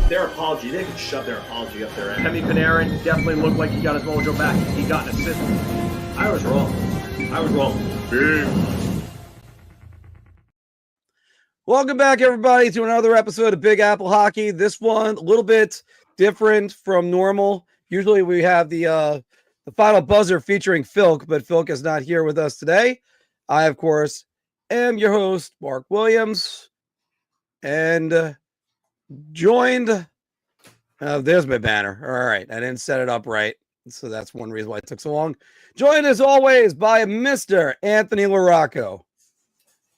their apology, they could shove their apology up there. Hemi Panarin definitely looked like he got his mojo back. He got an assist. I was wrong. Big. Welcome back, everybody, to another episode of Big Apple Hockey. This one a little bit different from normal. Usually we have the final buzzer featuring Philk, but Philk is not here with us today. I, of course, am your host, Mark Williams, and joined. There's my banner. All right, I didn't set it up right, so that's one reason why it took so long. Joined as always by Mr. Anthony Larocco.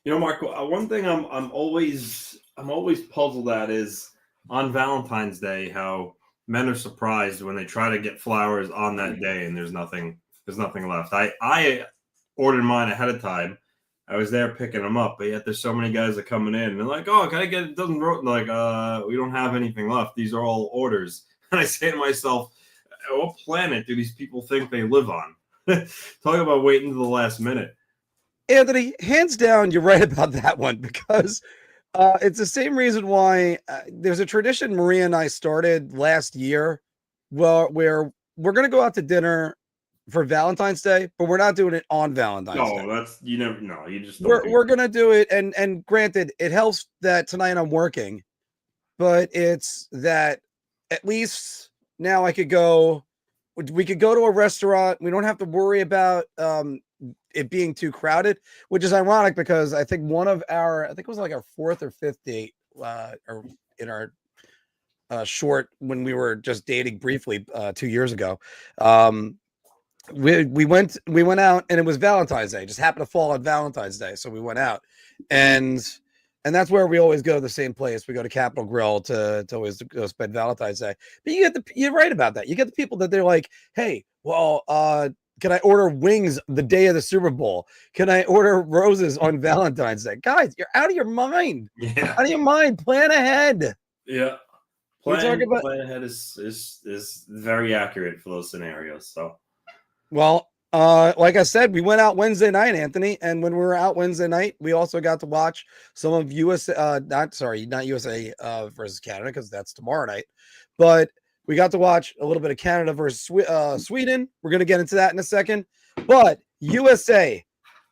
You know, Mark, one thing I'm always puzzled at is on Valentine's Day how men are surprised when they try to get flowers on that day and there's nothing left. I ordered mine ahead of time. I was there picking them up, but yet there's so many guys that are coming in and they're like, "Oh, can I get it? Doesn't like we don't have anything left. These are all orders." And I say to myself, what planet do these people think they live on? Talk about waiting to the last minute. Anthony, hands down, you're right about that one, because it's the same reason why there's a tradition Maria and I started last year, where we're going to go out to dinner for Valentine's Day, but we're not doing it on Valentine's Day. No, that's you never. No, you just we're going to do it, and granted, it helps that tonight I'm working, but it's that at least now we could go to a restaurant. We don't have to worry about it being too crowded, which is ironic because I think it was like our fourth or fifth date or in our short when we were just dating briefly 2 years ago. We went out and it was Valentine's Day. It just happened to fall on Valentine's Day, so we went out, and that's where we always go to the same place. We go to Capitol Grill to always go spend Valentine's Day. But you're right about that. You get the people that they're like, "Hey, well, can I order wings the day of the Super Bowl? Can I order roses on Valentine's Day?" Guys, you're out of your mind. Yeah. Out of your mind. Plan ahead. Yeah. Plan ahead is very accurate for those scenarios. So, well, like I said, we went out Wednesday night, Anthony, and when we were out Wednesday night, we also got to watch some of not USA versus Canada, because that's tomorrow night, but we got to watch a little bit of Canada versus Sweden. We're going to get into that in a second. But USA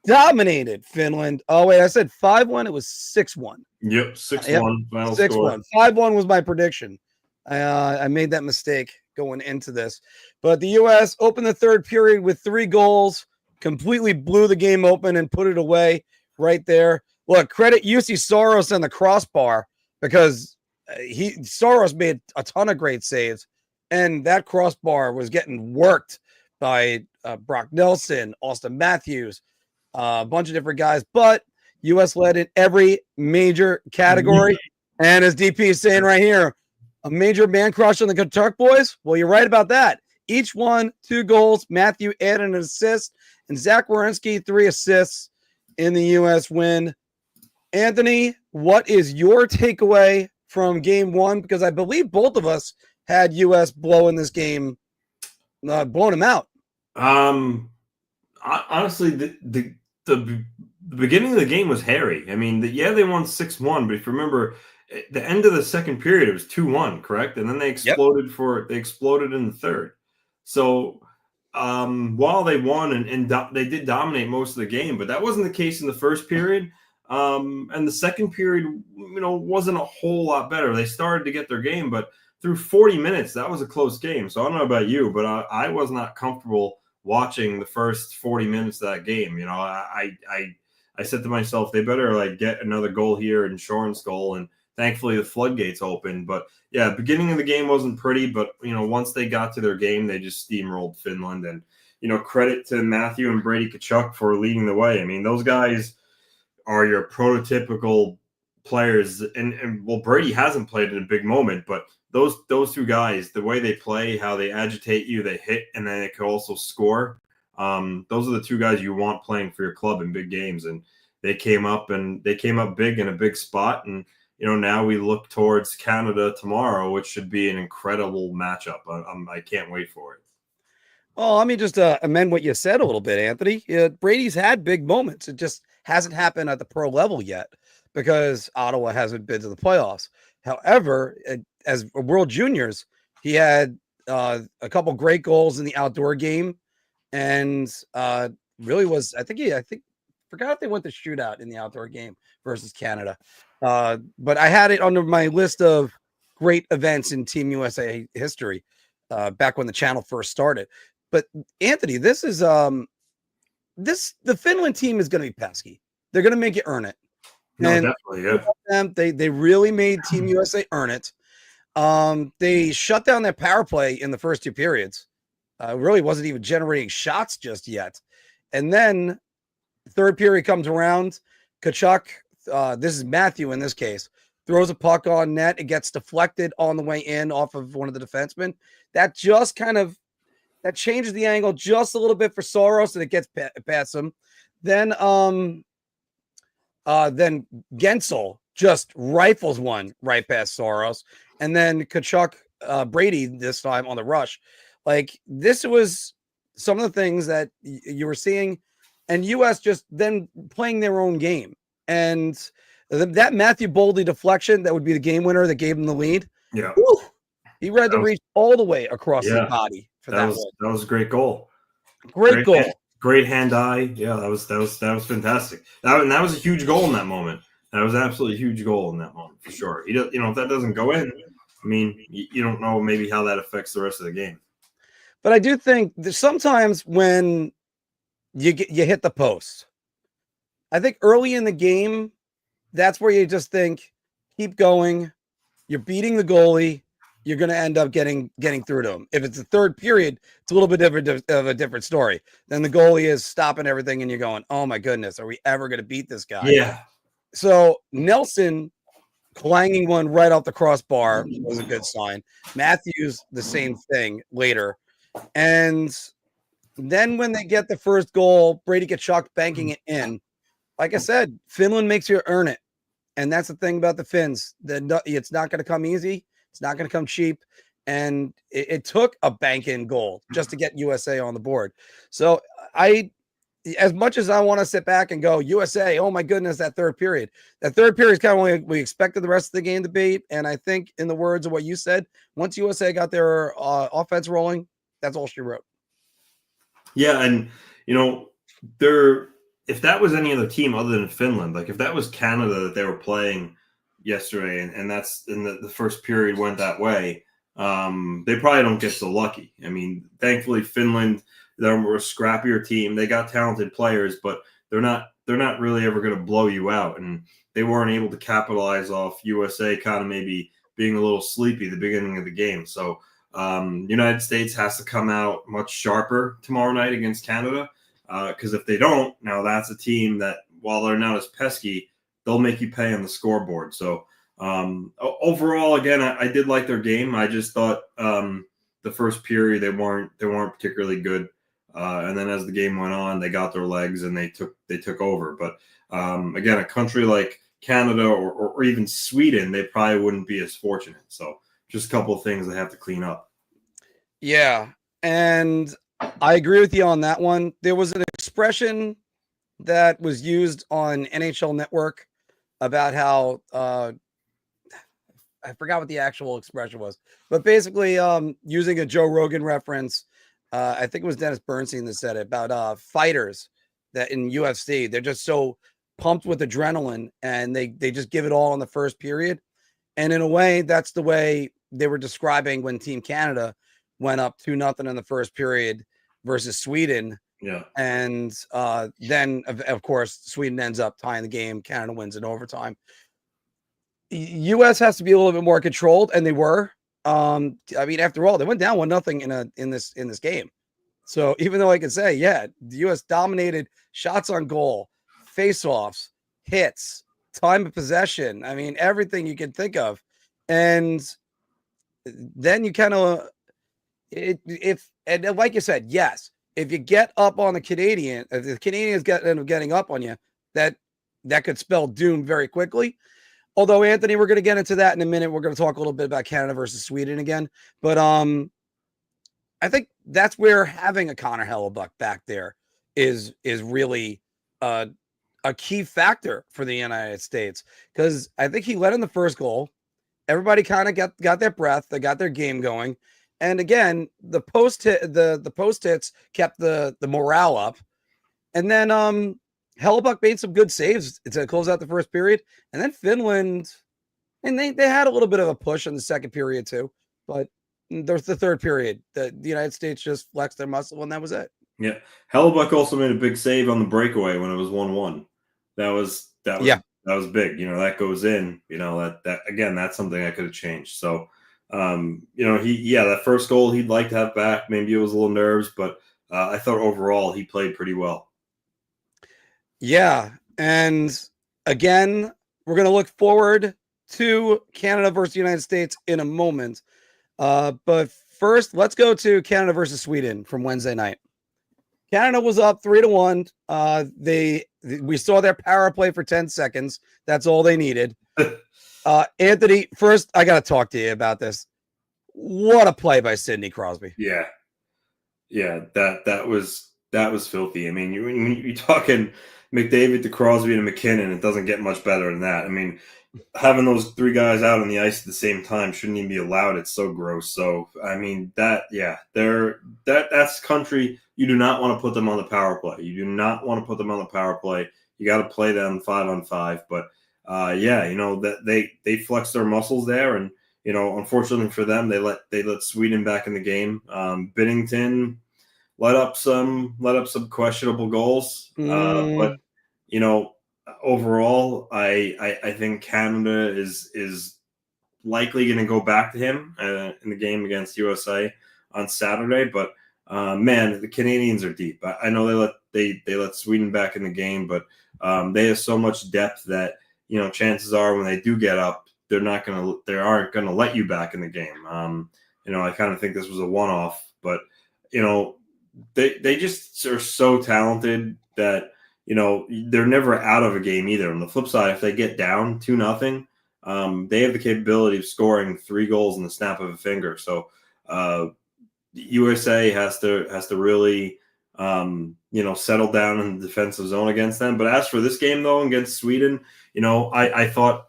dominated Finland. Oh, wait, I said 5-1. It was 6-1. Yep, 6-1. 6-1. 5-1 was my prediction. I made that mistake going into this. But the U.S. opened the third period with 3 goals, completely blew the game open and put it away right there. Look, credit UC Soros and the crossbar, because Soros made a ton of great saves, and that crossbar was getting worked by Brock Nelson, Austin Matthews, a bunch of different guys. But U.S. led in every major category, and as DP is saying right here, a major man crush on the Kentucky boys. Well, you're right about that. Each one 2 goals. Matthew added an assist, and Zach Werenski 3 assists in the U.S. win. Anthony, what is your takeaway from game 1? Because I believe both of us had U.S. blowing this game, blowing them out. Honestly, the beginning of the game was hairy. I mean, they won 6-1, but if you remember, at the end of the second period, it was 2-1, correct? And then they exploded they exploded in the third. So while they won and they did dominate most of the game, but that wasn't the case in the first period. And the second period, wasn't a whole lot better. They started to get their game, but through 40 minutes, that was a close game. So I don't know about you, but I was not comfortable watching the first 40 minutes of that game. I said to myself, they better get another goal here in Shoren's goal, and thankfully the floodgates opened. But yeah, beginning of the game wasn't pretty, but once they got to their game, they just steamrolled Finland. And credit to Matthew and Brady Tkachuk for leading the way. I mean, those guys are your prototypical players, and well, Brady hasn't played in a big moment, but those 2 guys, the way they play, how they agitate you, they hit, and then they could also score. Those are the 2 guys you want playing for your club in big games, and they came up big in a big spot. And now we look towards Canada tomorrow, which should be an incredible matchup. I can't wait for it. Well, let me just amend what you said a little bit, Anthony. Brady's had big moments. It just hasn't happened at the pro level yet because Ottawa hasn't been to the playoffs. However, as World Juniors, he had a couple great goals in the outdoor game, and really was. I think forgot if they went to shootout in the outdoor game versus Canada. But I had it under my list of great events in Team USA history back when the channel first started. But Anthony, this is the Finland team is going to be pesky. They're going to make you earn it. No, And definitely, yeah. They really made Team USA earn it. They shut down their power play in the first two periods. Really wasn't even generating shots just yet. And then third period comes around. Kachuk, this is Matthew in this case, throws a puck on net. It gets deflected on the way in off of one of the defensemen. That just that changes the angle just a little bit for Soros, and it gets past him. Then Gensel just rifles one right past Soros, and then Kachuk, Brady this time on the rush. Like, this was some of the things that you were seeing, and US just then playing their own game. And that Matthew Boldy deflection, that would be the game winner that gave him the lead. Yeah. Woo, he read the reach all the way across Yeah. his body for that was a great goal. Great goal. Great hand-eye. Yeah, that was fantastic. That was a huge goal in that moment. That was absolutely a huge goal in that moment for sure. If that doesn't go in, I mean, you don't know maybe how that affects the rest of the game. But I do think that sometimes when you hit the post, I think early in the game, that's where you just think, keep going. You're beating the goalie. You're going to end up getting through to him. If it's the third period, it's a little bit of a different story. Then the goalie is stopping everything, and you're going, oh my goodness, are we ever going to beat this guy? Yeah. So Nelson clanging one right off the crossbar was a good sign. Matthews, the same thing later. And then when they get the first goal, Brady Tkachuk banking it in. Like I said, Finland makes you earn it. And that's the thing about the Finns. It's not going to come easy. It's not going to come cheap. And it took a bank-in goal just to get USA on the board. So as much as I want to sit back and go, USA, oh my goodness, that third period is kind of what we expected the rest of the game to be. And I think, in the words of what you said, once USA got their offense rolling, that's all she wrote. Yeah, and if that was any other team other than Finland, like if that was Canada that they were playing yesterday, and that's in the first period went that way, they probably don't get so lucky. I mean, thankfully Finland, they're a scrappier team. They got talented players, but they're not really ever going to blow you out. And they weren't able to capitalize off USA kind of maybe being a little sleepy at the beginning of the game. So United States has to come out much sharper tomorrow night against Canada, because if they don't, now that's a team that, while they're not as pesky, they'll make you pay on the scoreboard. So overall, again, I did like their game. I just thought the first period they weren't particularly good, and then as the game went on, they got their legs and they took over. But again, a country like Canada or even Sweden, they probably wouldn't be as fortunate. So just a couple of things they have to clean up. Yeah, and I agree with you on that one. There was an expression that was used on NHL Network about how I forgot what the actual expression was, but basically using a Joe Rogan reference, I think it was Dennis Bernstein that said it, about fighters that in UFC, they're just so pumped with adrenaline and they just give it all in the first period. And in a way, that's the way they were describing when Team Canada went up 2-0 in the first period versus Sweden. Yeah. And then, of course, Sweden ends up tying the game. Canada wins in overtime. U.S. has to be a little bit more controlled, and they were. I mean, after all, they went down 1-0 in this game. So even though I could say, yeah, the U.S. dominated shots on goal, face-offs, hits, time of possession. I mean, everything you can think of. And then you kind of, and like you said, yes, if you get up on the Canadian, if the Canadians end up getting up on you, that could spell doom very quickly. Although, Anthony, we're going to get into that in a minute. We're going to talk a little bit about Canada versus Sweden again. But I think that's where having a Connor Hellebuck back there is really a key factor for the United States, because I think he led in the first goal. everybody kind of got their breath. They got their game going. And again, the post hits kept the morale up. And then Hellebuck made some good saves to close out the first period. And then Finland, and they had a little bit of a push in the second period too. But there's the third period. The United States just flexed their muscle, and that was it. Yeah. Hellebuck also made a big save on the breakaway when it was 1-1. That was big. That goes in. That again, that's something I could have changed. So that first goal he'd like to have back. Maybe it was a little nerves, but I thought overall he played pretty well. Yeah. And again, we're going to look forward to Canada versus the United States in a moment. But first, let's go to Canada versus Sweden from Wednesday night. Canada was up 3-1. We saw their power play for 10 seconds. That's all they needed. Anthony, first, I got to talk to you about this. What a play by Sidney Crosby. Yeah. That was filthy. I mean, you're talking McDavid to Crosby to McKinnon. It doesn't get much better than that. I mean, having those three guys out on the ice at the same time shouldn't even be allowed. It's so gross. So, I mean, that's country. You do not want to put them on the power play. You do not want to put them on the power play. You got to play them 5-on-5. But that they flex their muscles there, and unfortunately for them, they let Sweden back in the game. Binnington let up some questionable goals, but overall, I think Canada is likely going to go back to him in the game against USA on Saturday. But man, the Canadians are deep. I know they let Sweden back in the game, but they have so much depth that chances are when they do get up, they aren't gonna let you back in the game. I kind of think this was a one-off, but they just are so talented that they're never out of a game either. On the flip side, if they get down 2-0, they have the capability of scoring 3 goals in the snap of a finger. So USA has to really settle down in the defensive zone against them. But as for this game though, against Sweden, I thought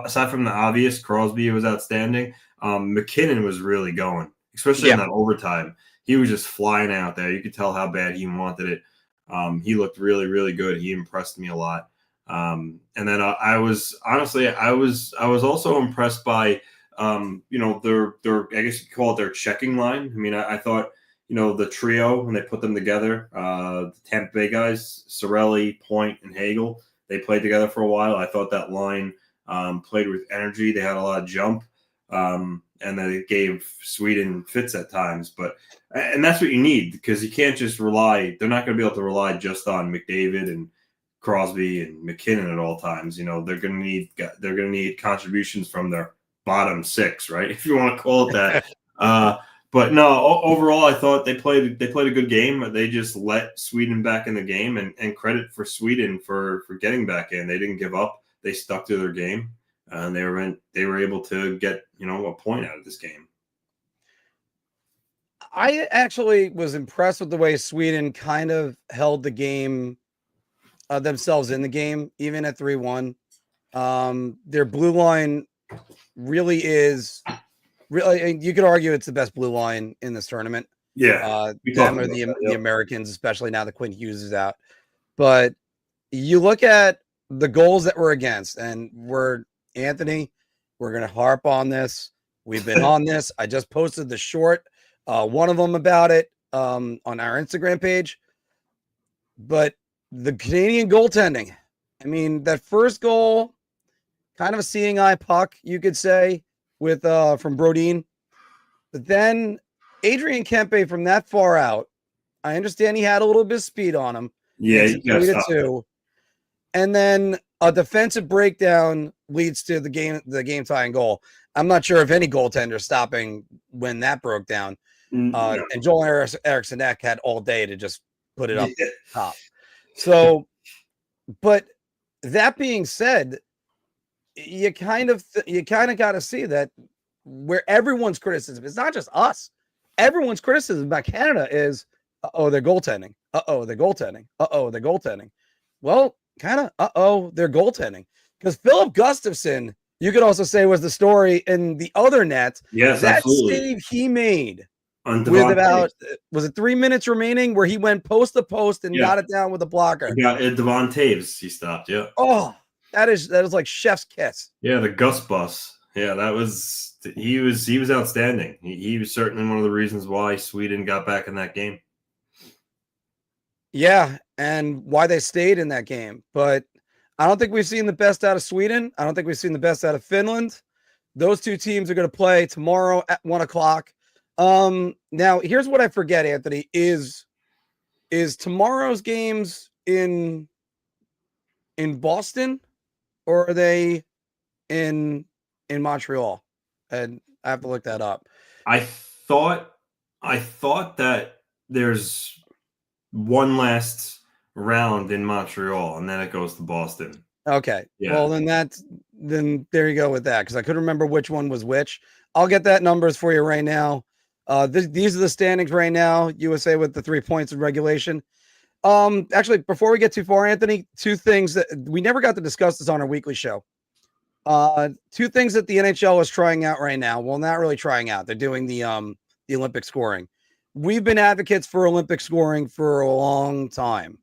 aside from the obvious, Crosby was outstanding. McKinnon was really going, especially in that overtime. He was just flying out there. You could tell how bad he wanted it. He looked really, really good. He impressed me a lot. And then I was also impressed by their I guess you could call it their checking line. I mean, I thought the trio when they put them together, the Tampa Bay guys, Cirelli, Point, and Hagel, they played together for a while. I thought that line played with energy. They had a lot of jump, and then it gave Sweden fits at times. And that's what you need, because you can't just rely. They're not going to be able to rely just on McDavid and Crosby and McKinnon at all times. They're going to need contributions from their bottom 6, right? If you want to call it that. But no, overall, I thought they played a good game. They just let Sweden back in the game, and credit for Sweden for getting back in. They didn't give up. They stuck to their game, and they were able to get a point out of this game. I actually was impressed with the way Sweden kind of held the game themselves in the game, even at 3-1. Their blue line really is. Really, you could argue it's the best blue line in this tournament. Yeah, them or the Americans, especially now that Quinn Hughes is out. But you look at the goals that were against, and we're going to harp on this. We've been on this. I just posted the short, one of them about it on our Instagram page. But the Canadian goaltending, I mean, that first goal, kind of a seeing eye puck, you could say, with from Brodin. But then Adrian Kempe from that far out, I understand he had a little bit of speed on him. Yeah, you gotta stop 3-2. And then a defensive breakdown leads to the game tying goal. I'm not sure if any goaltender stopping when that broke down. No. And Joel Eriksson Ek had all day to just put it up top. So, but that being said, you kind of got to see that where everyone's criticism, it's not just us. Everyone's criticism about Canada is, they're goaltending. They're goaltending. They're goaltending. Well, kind of, they're goaltending, because Philip Gustafson You could also say was the story in the other net. Yes, that absolutely. save he made On with Devontae. about, was it 3 minutes remaining, where he went post to post and got it down with a blocker. Yeah, Devon Taves, he stopped. Yeah. Oh, that is like chef's kiss. Yeah, the Gus bus. Yeah, he was outstanding. He was certainly one of the reasons why Sweden got back in that game. Yeah, and why they stayed in that game. But I don't think we've seen the best out of Sweden. I don't think we've seen the best out of Finland. Those two teams are going to play tomorrow at 1:00. Now here's what I forget, Anthony, is tomorrow's games in Boston, or are they in Montreal? And I have to look that up. I thought that there's one last round in Montreal and then it goes to Boston. Okay. Yeah. Well, then there you go with that, because I couldn't remember which one was which. I'll get that numbers for you right now. These are the standings right now. USA with the 3 points in regulation. Actually, before we get too far, Anthony, two things that we never got to discuss this on our weekly show. Two things that the NHL is trying out right now. Well, not really trying out. They're doing the Olympic scoring. We've been advocates for Olympic scoring for a long time.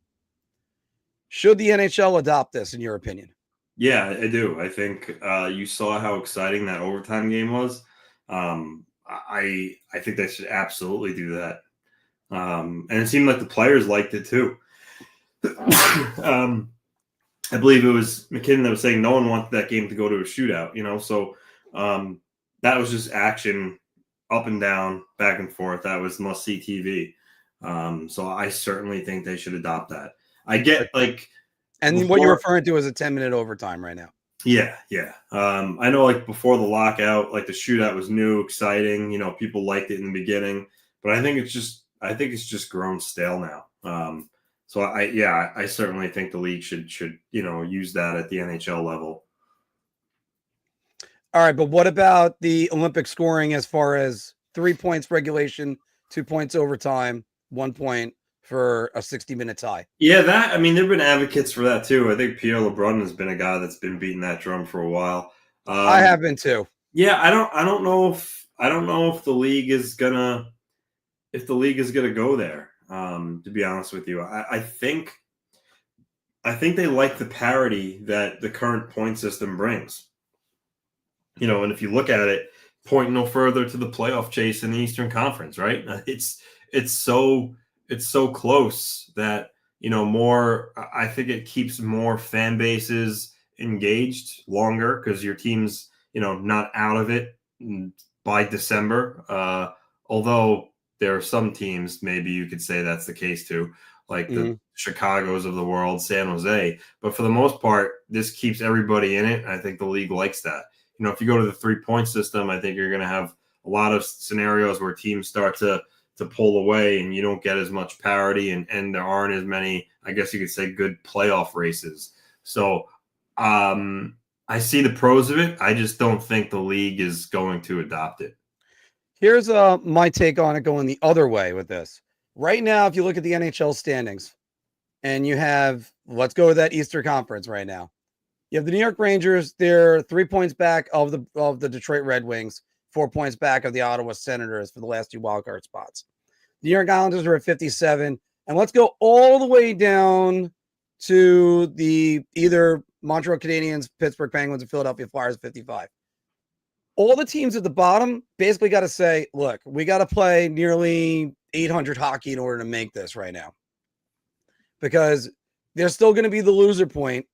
Should the NHL adopt this, in your opinion? Yeah, I do. I think you saw how exciting that overtime game was. I think they should absolutely do that. And it seemed like the players liked it too. I believe it was McKinnon that was saying no one wanted that game to go to a shootout, so that was just action up and down, back and forth. That was must-see TV. So I certainly think they should adopt that. I get and what you're referring to is a 10-minute overtime right now. Yeah. I know before the lockout, the shootout was new, exciting. People liked it in the beginning, but I think it's just grown stale now. So I certainly think the league should use that at the NHL level. All right, but what about the Olympic scoring as far as 3 points regulation, 2 points overtime, 1 point for a 60-minute tie? Yeah, there've been advocates for that too. I think Pierre LeBrun has been a guy that's been beating that drum for a while. I have been too. Yeah, I don't know if the league is gonna go there. To be honest with you, I think they like the parity that the current point system brings. And if you look at it, point no further to the playoff chase in the Eastern Conference, right? It's so close that more. I think it keeps more fan bases engaged longer because your team's not out of it by December. Although there are some teams, maybe you could say that's the case too, like the Chicagos of the world, San Jose. But for the most part, this keeps everybody in it. I think the league likes that. If you go to the 3-point system, I think you're going to have a lot of scenarios where teams start to pull away and you don't get as much parity and there aren't as many, I guess you could say, good playoff races. So I see the pros of it. I just don't think the league is going to adopt it. Here's my take on it going the other way with this. Right now, if you look at the NHL standings and you have, let's go with that Eastern Conference right now. You have the New York Rangers. They're 3 points back of the Detroit Red Wings, 4 points back of the Ottawa Senators for the last two wildcard spots. The New York Islanders are at 57. And let's go all the way down to the either Montreal Canadiens, Pittsburgh Penguins, and Philadelphia Flyers at 55. All the teams at the bottom basically got to say, look, we got to play nearly 800 hockey in order to make this right now. Because there's still going to be the loser point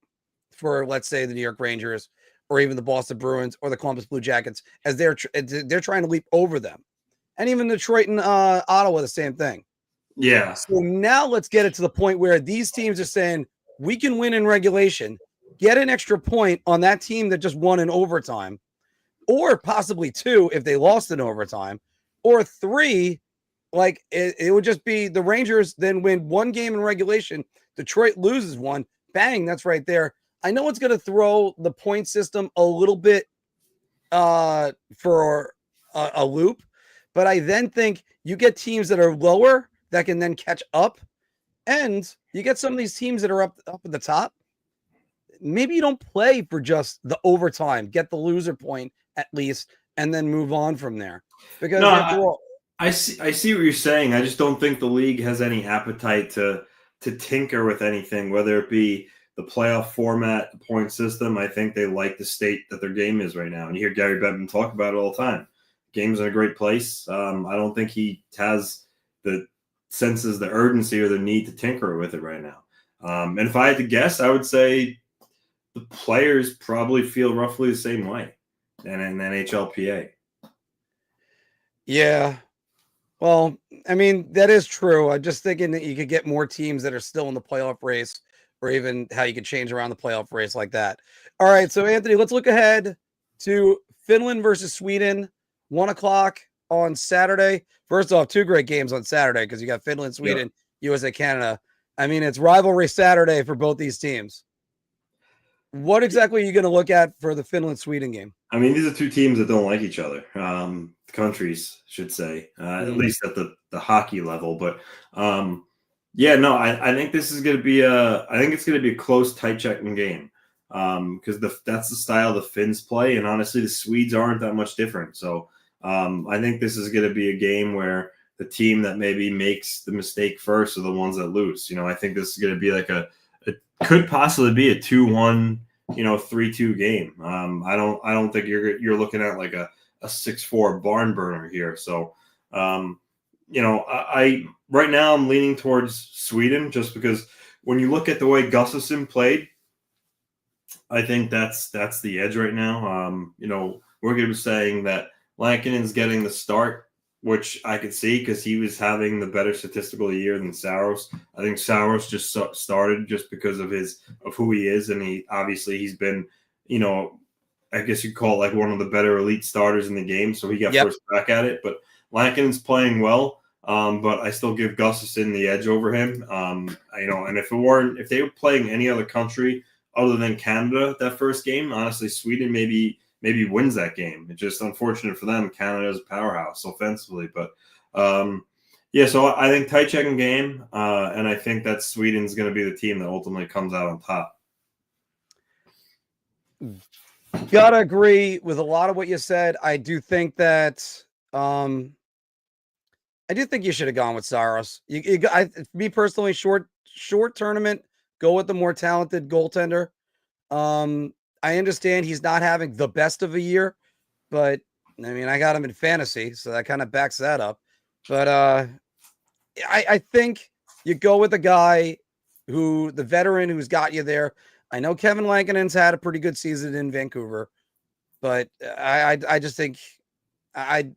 for, let's say, the New York Rangers or even the Boston Bruins or the Columbus Blue Jackets as they're trying to leap over them. And even Detroit and Ottawa, the same thing. Yeah. So now let's get it to the point where these teams are saying, we can win in regulation, get an extra point on that team that just won in overtime, or possibly 2 if they lost in overtime, or 3, it would just be the Rangers then win 1 game in regulation, Detroit loses 1, bang, that's right there. I know it's going to throw the point system a little bit for a loop, but I then think you get teams that are lower that can then catch up, and you get some of these teams that are up at the top. maybe you don't play for just the overtime, get the loser point at least, and then move on from there. Because No, after all, I see what you're saying. I just don't think the league has any appetite to tinker with anything, whether it be the playoff format, the point system. I think they like the state that their game is right now. And you hear Gary Bettman talk about it all the time. Game's in a great place. I don't think he has the urgency or the need to tinker with it right now. And if I had to guess, I would say the players probably feel roughly the same way than in NHLPA. yeah. Well, I mean, that is true. I'm just thinking that you could get more teams that are still in the playoff race, or even how you could change around the playoff race like that. All right. So, Anthony, let's look ahead to Finland versus Sweden, 1:00 on Saturday. First off, 2 great games on Saturday because you got Finland, Sweden, USA, Canada. I mean, it's rivalry Saturday for both these teams. What exactly are you going to look at for the Finland-Sweden game? I mean, these are 2 teams that don't like each other. Countries, should say, at least at the hockey level. But I think this is going to be it's going to be a close, tight checking game because that's the style the Finns play, and honestly, the Swedes aren't that much different. So I think this is going to be a game where the team that maybe makes the mistake first are the ones that lose. I think this is going to be like it could possibly be a 2-1, 3-2 game. I don't think you're looking at like a 6-4 barn burner here. So, I right now I'm leaning towards Sweden just because when you look at the way Gustafsson played, I think that's the edge right now. We're going to be saying that Lankinen's getting the start, which I could see because he was having the better statistical year than Saros. I think Saros just started just because of who he is, and he's been, I guess you'd call it like one of the better elite starters in the game. So he got first crack at it. But Lankinen's playing well, but I still give Gustafsson the edge over him. And if they were playing any other country other than Canada that first game, honestly, Sweden maybe wins that game. It's just unfortunate for them. Canada is a powerhouse offensively. But, so I think tight checking game, and I think that Sweden's going to be the team that ultimately comes out on top. Gotta agree with a lot of what you said. I do think that I do think you should have gone with Saros. Me personally, short tournament, go with the more talented goaltender. I understand he's not having the best of a year, but I mean, I got him in fantasy, so that kind of backs that up. But I think you go with a guy the veteran who's got you there. I know Kevin Lankinen's had a pretty good season in Vancouver, but I just think I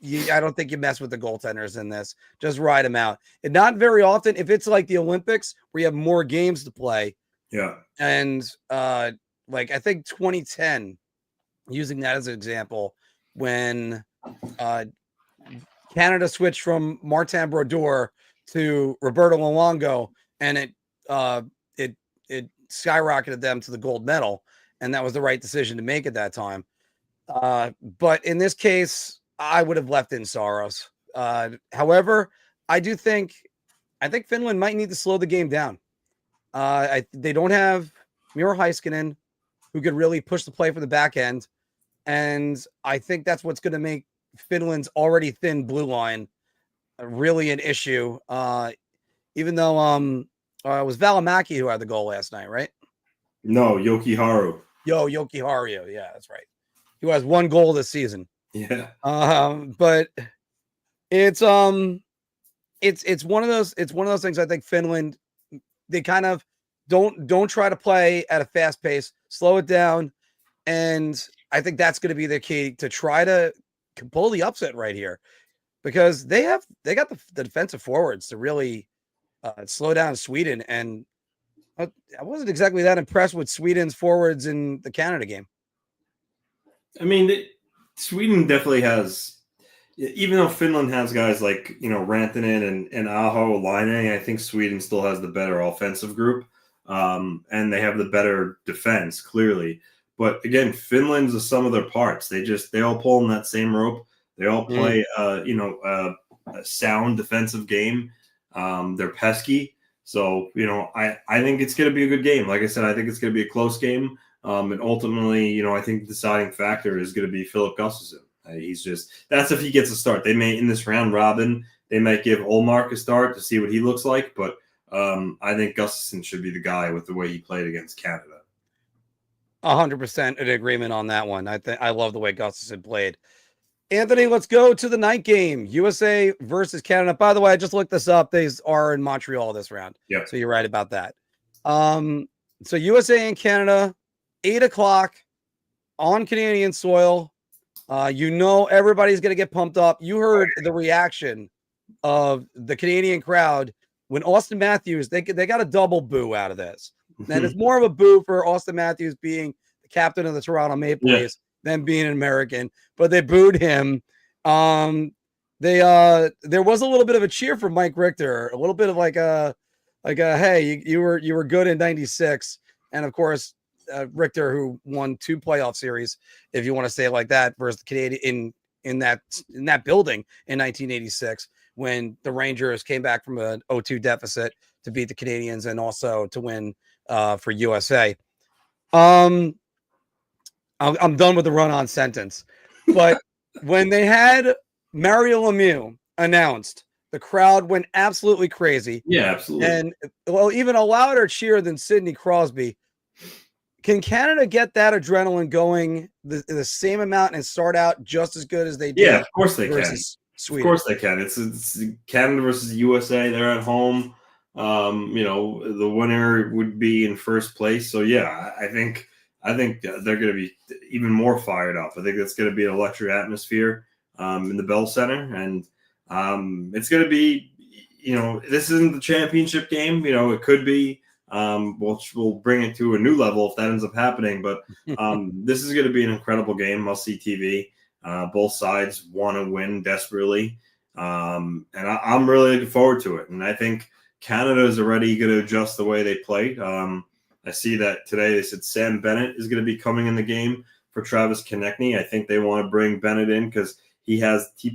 don't think you mess with the goaltenders in this. Just ride them out. And not very often, if it's like the Olympics where you have more games to play. Yeah. And I think 2010, using that as an example, when Canada switched from Martin Brodeur to Roberto Luongo, and it skyrocketed them to the gold medal, and that was the right decision to make at that time. But in this case, I would have left in Saros. However, I think Finland might need to slow the game down. They don't have Miro Heiskanen, who could really push the play from the back end, and I think that's what's going to make Finland's already thin blue line really an issue. Even though it was Välimäki who had the goal last night, right? No, Jokiharju. Jokiharju. Yeah, that's right. He has 1 goal this season. Yeah. But it's one of those things. I think Finland, they kind of don't try to play at a fast pace, slow it down, and I think that's going to be the key to try to pull the upset right here, because they got the defensive forwards to really slow down Sweden. And I wasn't exactly that impressed with Sweden's forwards in the Canada game. I mean, Sweden definitely has, even though Finland has guys like, Rantanen and Aho, Laine, I think Sweden still has the better offensive group. And they have the better defense, clearly. But again, Finland's the sum of their parts. They all pull in that same rope. They all play, a sound defensive game. They're pesky. So, I think it's going to be a good game. Like I said, I think it's going to be a close game. And ultimately, I think the deciding factor is going to be Philip Gustafsson. That's if he gets a start. They may, in this round robin, they might give Olmark a start to see what he looks like. But I think Gustafsson should be the guy with the way he played against Canada. 100% in agreement on that one. I love the way Gustafsson played. Anthony, let's go to the night game. USA versus Canada. By the way, I just looked this up. They are in Montreal this round. Yeah. So you're right about that. So USA and Canada, 8 o'clock on Canadian soil. Everybody's going to get pumped up. You heard the reaction of the Canadian crowd when Austin Matthews, they got a double boo out of this. And it's more of a boo for Austin Matthews being the captain of the Toronto Maple Leafs than being an American, but they booed him. There was a little bit of a cheer for Mike Richter, a little bit of like a hey, you were good in '96, and of course Richter, who won 2 playoff series, if you want to say it like that, versus the Canadian in that building in 1986 when the Rangers came back from an 0-2 deficit to beat the Canadians and also to win for USA. I'm done with the run-on sentence. But when they had Mario Lemieux announced, the crowd went absolutely crazy. Yeah, absolutely. And, even a louder cheer than Sidney Crosby. Can Canada get that adrenaline going the same amount and start out just as good as they did? Yeah, of course they can. Sweden? Of course they can. It's Canada versus USA. They're at home. The winner would be in first place. So, yeah, I think they're going to be even more fired up. I think that's going to be an electric atmosphere in the Bell Center. And it's going to be, this isn't the championship game. It could be. We'll bring it to a new level if that ends up happening. But this is going to be an incredible game. Must-see TV. Both sides want to win desperately. And I'm really looking forward to it. And I think Canada is already going to adjust the way they play. I see that today they said Sam Bennett is going to be coming in the game for Travis Konechny. I think they want to bring Bennett in because he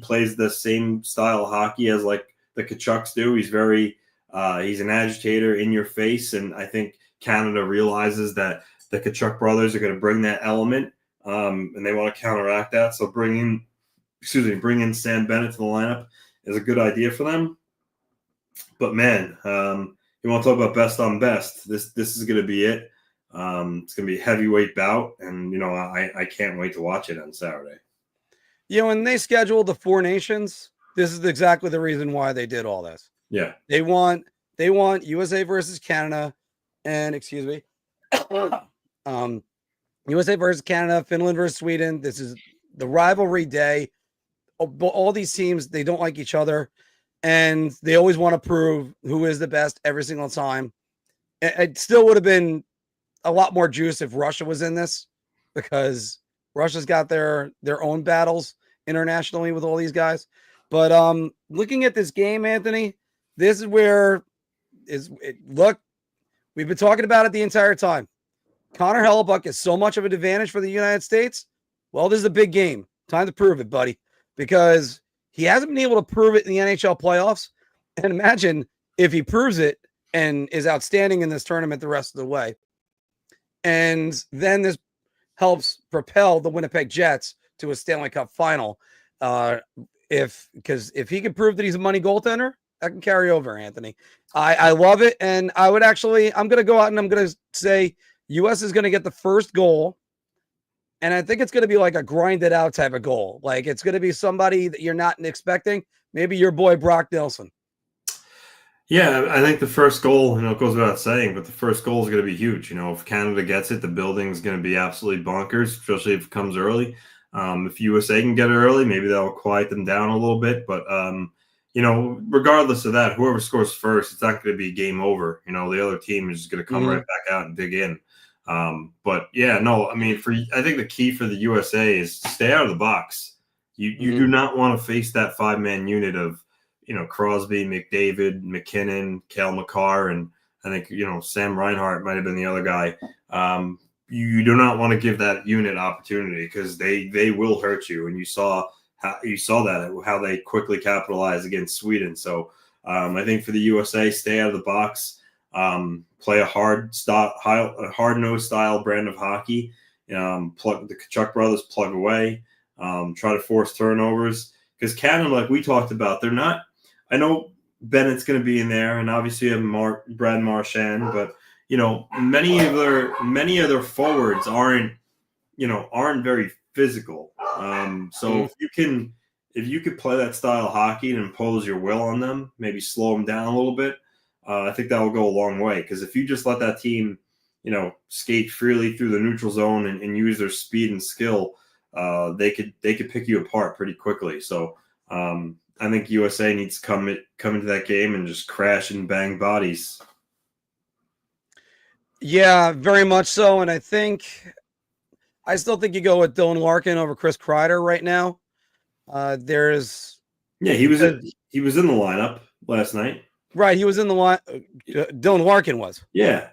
plays the same style of hockey as like the Tkachuks do. He's he's an agitator in your face, and I think Canada realizes that the Tkachuk brothers are going to bring that element, and they want to counteract that. So bring in Sam Bennett to the lineup is a good idea for them. But man, you want to talk about best on best? This is going to be it. It's going to be a heavyweight bout, and I can't wait to watch it on Saturday. When they scheduled the 4 nations, this is exactly the reason why they did all this. Yeah, they want USA versus Canada, and USA versus Canada, Finland versus Sweden. This is the rivalry day. All these teams, they don't like each other. And they always want to prove who is the best every single time. It still would have been a lot more juice if Russia was in this, because Russia's got their own battles internationally with all these guys. But looking at this game, Anthony, this is where look, we've been talking about it the entire time. Connor Hellebuck is so much of an advantage for the United States. Well, this is a big game. Time to prove it, buddy, because he hasn't been able to prove it in the NHL playoffs. And imagine if he proves it and is outstanding in this tournament the rest of the way. And then this helps propel the Winnipeg Jets to a Stanley Cup final. Because if he can prove that he's a money goaltender, that can carry over, Anthony. I love it. And I'm going to go out and I'm going to say U.S. is going to get the first goal. And I think it's going to be like a grinded out type of goal. Like it's going to be somebody that you're not expecting. Maybe your boy Brock Nelson. Yeah, I think the first goal, it goes without saying, but the first goal is going to be huge. If Canada gets it, the building is going to be absolutely bonkers, especially if it comes early. If USA can get it early, maybe that'll quiet them down a little bit. But, regardless of that, whoever scores first, it's not going to be game over. The other team is just going to come right back out and dig in. But yeah, no, I think the key for the USA is stay out of the box. You do not want to face that 5-man unit of, Crosby, McDavid, McKinnon, Cale Makar, and I think, Sam Reinhart might have been the other guy. You do not want to give that unit opportunity because they will hurt you. And you saw how they quickly capitalized against Sweden. So I think for the USA, stay out of the box. play a hard-nosed style brand of hockey. Plug the Kachuk brothers plug away, try to force turnovers. Because Canada, like we talked about, they're not. I know Bennett's going to be in there, and obviously you have Brad Marchand, but many of their forwards aren't very physical. So if you could play that style of hockey and impose your will on them, maybe slow them down a little bit, I think that will go a long way. Because if you just let that team, skate freely through the neutral zone and use their speed and skill, they could pick you apart pretty quickly. So I think USA needs to come into that game and just crash and bang bodies. Yeah, very much so. And I still think you go with Dylan Larkin over Chris Kreider right now. He was in the lineup last night. Right, he was in the line. Dylan Larkin was. Yeah.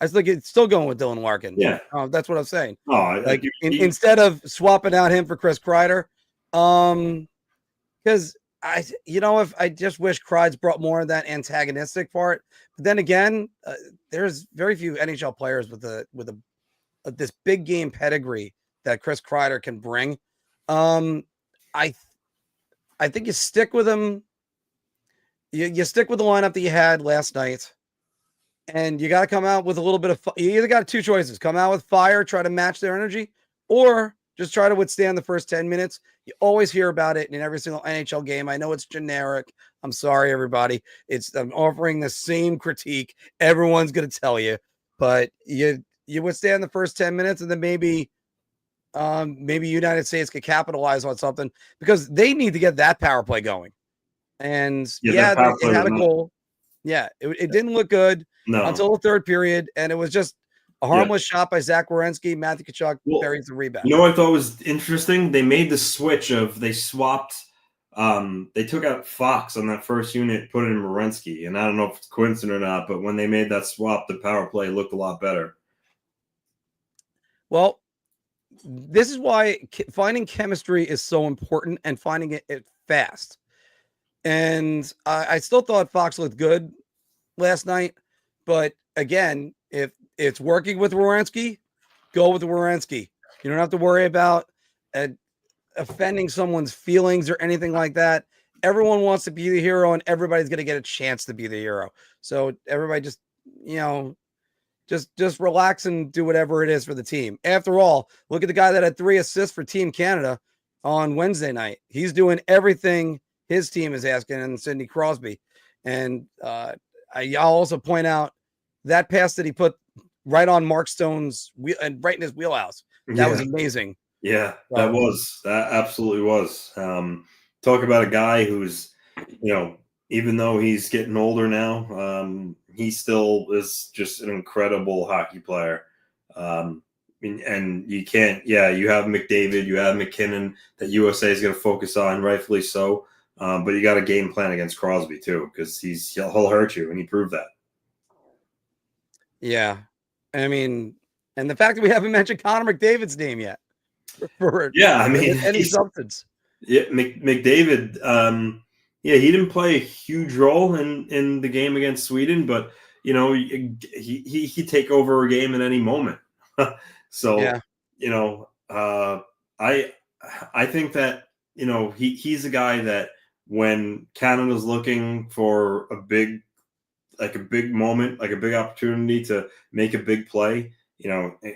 I think it's still going with Dylan Larkin. Yeah, that's what I'm saying. Oh, instead of swapping out him for Chris Kreider, because if I just wish Kreider's brought more of that antagonistic part. But then again, there's very few NHL players with this big game pedigree that Chris Kreider can bring. I think you stick with him. You stick with the lineup that you had last night, and you got to come out with a little bit of. You either got two choices: come out with fire, try to match their energy, or just try to withstand the first 10 minutes. You always hear about it in every single NHL game. I know it's generic. I'm sorry, everybody. I'm offering the same critique. Everyone's going to tell you, but you withstand the first 10 minutes, and then maybe United States could capitalize on something, because they need to get that power play going. And it had a goal. Yeah, it didn't look good until the third period, and it was just a harmless shot by Zach Werenski. Matthew Tkachuk buries the rebound. You know what I thought was interesting? They made the switch they swapped. They took out Fox on that first unit, put in Werenski, and I don't know if it's coincident or not, but when they made that swap, the power play looked a lot better. Well, this is why finding chemistry is so important, and finding it fast. And I still thought Fox looked good last night. But again, if it's working with Werenski, go with Werenski. You don't have to worry about offending someone's feelings or anything like that. Everyone wants to be the hero, and everybody's going to get a chance to be the hero. So everybody just, just relax and do whatever it is for the team. After all, look at the guy that had 3 assists for Team Canada on Wednesday night. He's doing everything his team is asking, and Sidney Crosby. And I'll also point out that pass that he put right on Mark Stone's wheel and right in his wheelhouse. That was amazing. Yeah, that absolutely was. Talk about a guy who's, even though he's getting older now, he still is just an incredible hockey player. And you can't, you have McDavid, you have McKinnon that USA is going to focus on, rightfully so. But you got a game plan against Crosby too, because he'll hurt you, and he proved that. Yeah, I mean, and the fact that we haven't mentioned Connor McDavid's name yet for any substance. Yeah, McDavid. He didn't play a huge role in the game against Sweden, but he take over a game at any moment. So I think that he's a guy that, when Canada's looking for a big moment, like a big opportunity to make a big play,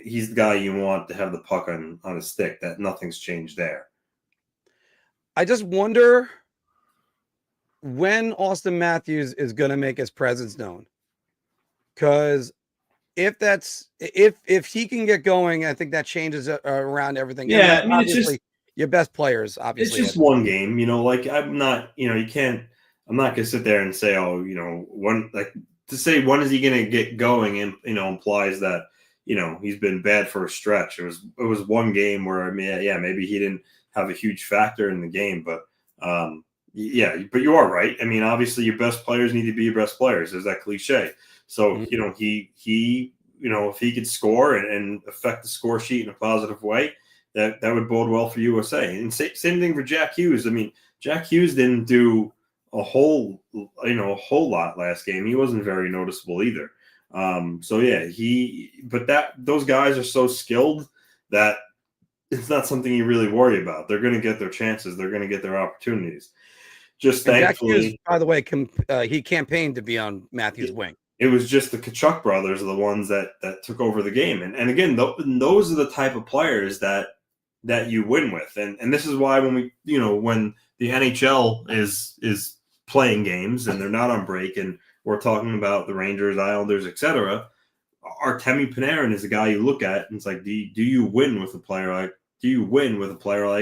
he's the guy you want to have the puck on his stick. That nothing's changed there. I just wonder when Austin Matthews is going to make his presence known, because if he can get going, I think that changes around everything. Yeah, I mean, it's just your best players, obviously. It's just one game, I'm not, I'm not going to sit there and say, to say when is he going to get going, and, implies that, he's been bad for a stretch. It was one game where, maybe he didn't have a huge factor in the game, but but you are right. I mean, obviously your best players need to be your best players. There's that cliche. So, if he could score and affect the score sheet in a positive way, that would bode well for USA. And same thing for Jack Hughes. I mean, Jack Hughes didn't do a whole lot last game. He wasn't very noticeable either. So yeah, those guys are so skilled that it's not something you really worry about. They're going to get their chances. They're going to get their opportunities. Just And Jack Hughes, thankfully, by the way, he campaigned to be on Matthews' wing. it was just the Kachuk brothers are the ones that took over the game. And again, those are the type of players that you win with. And this is why when when the NHL is playing games and they're not on break and we're talking about the Rangers, Islanders, etc., Artemi Panarin is a guy you look at and it's like, do you win with a player like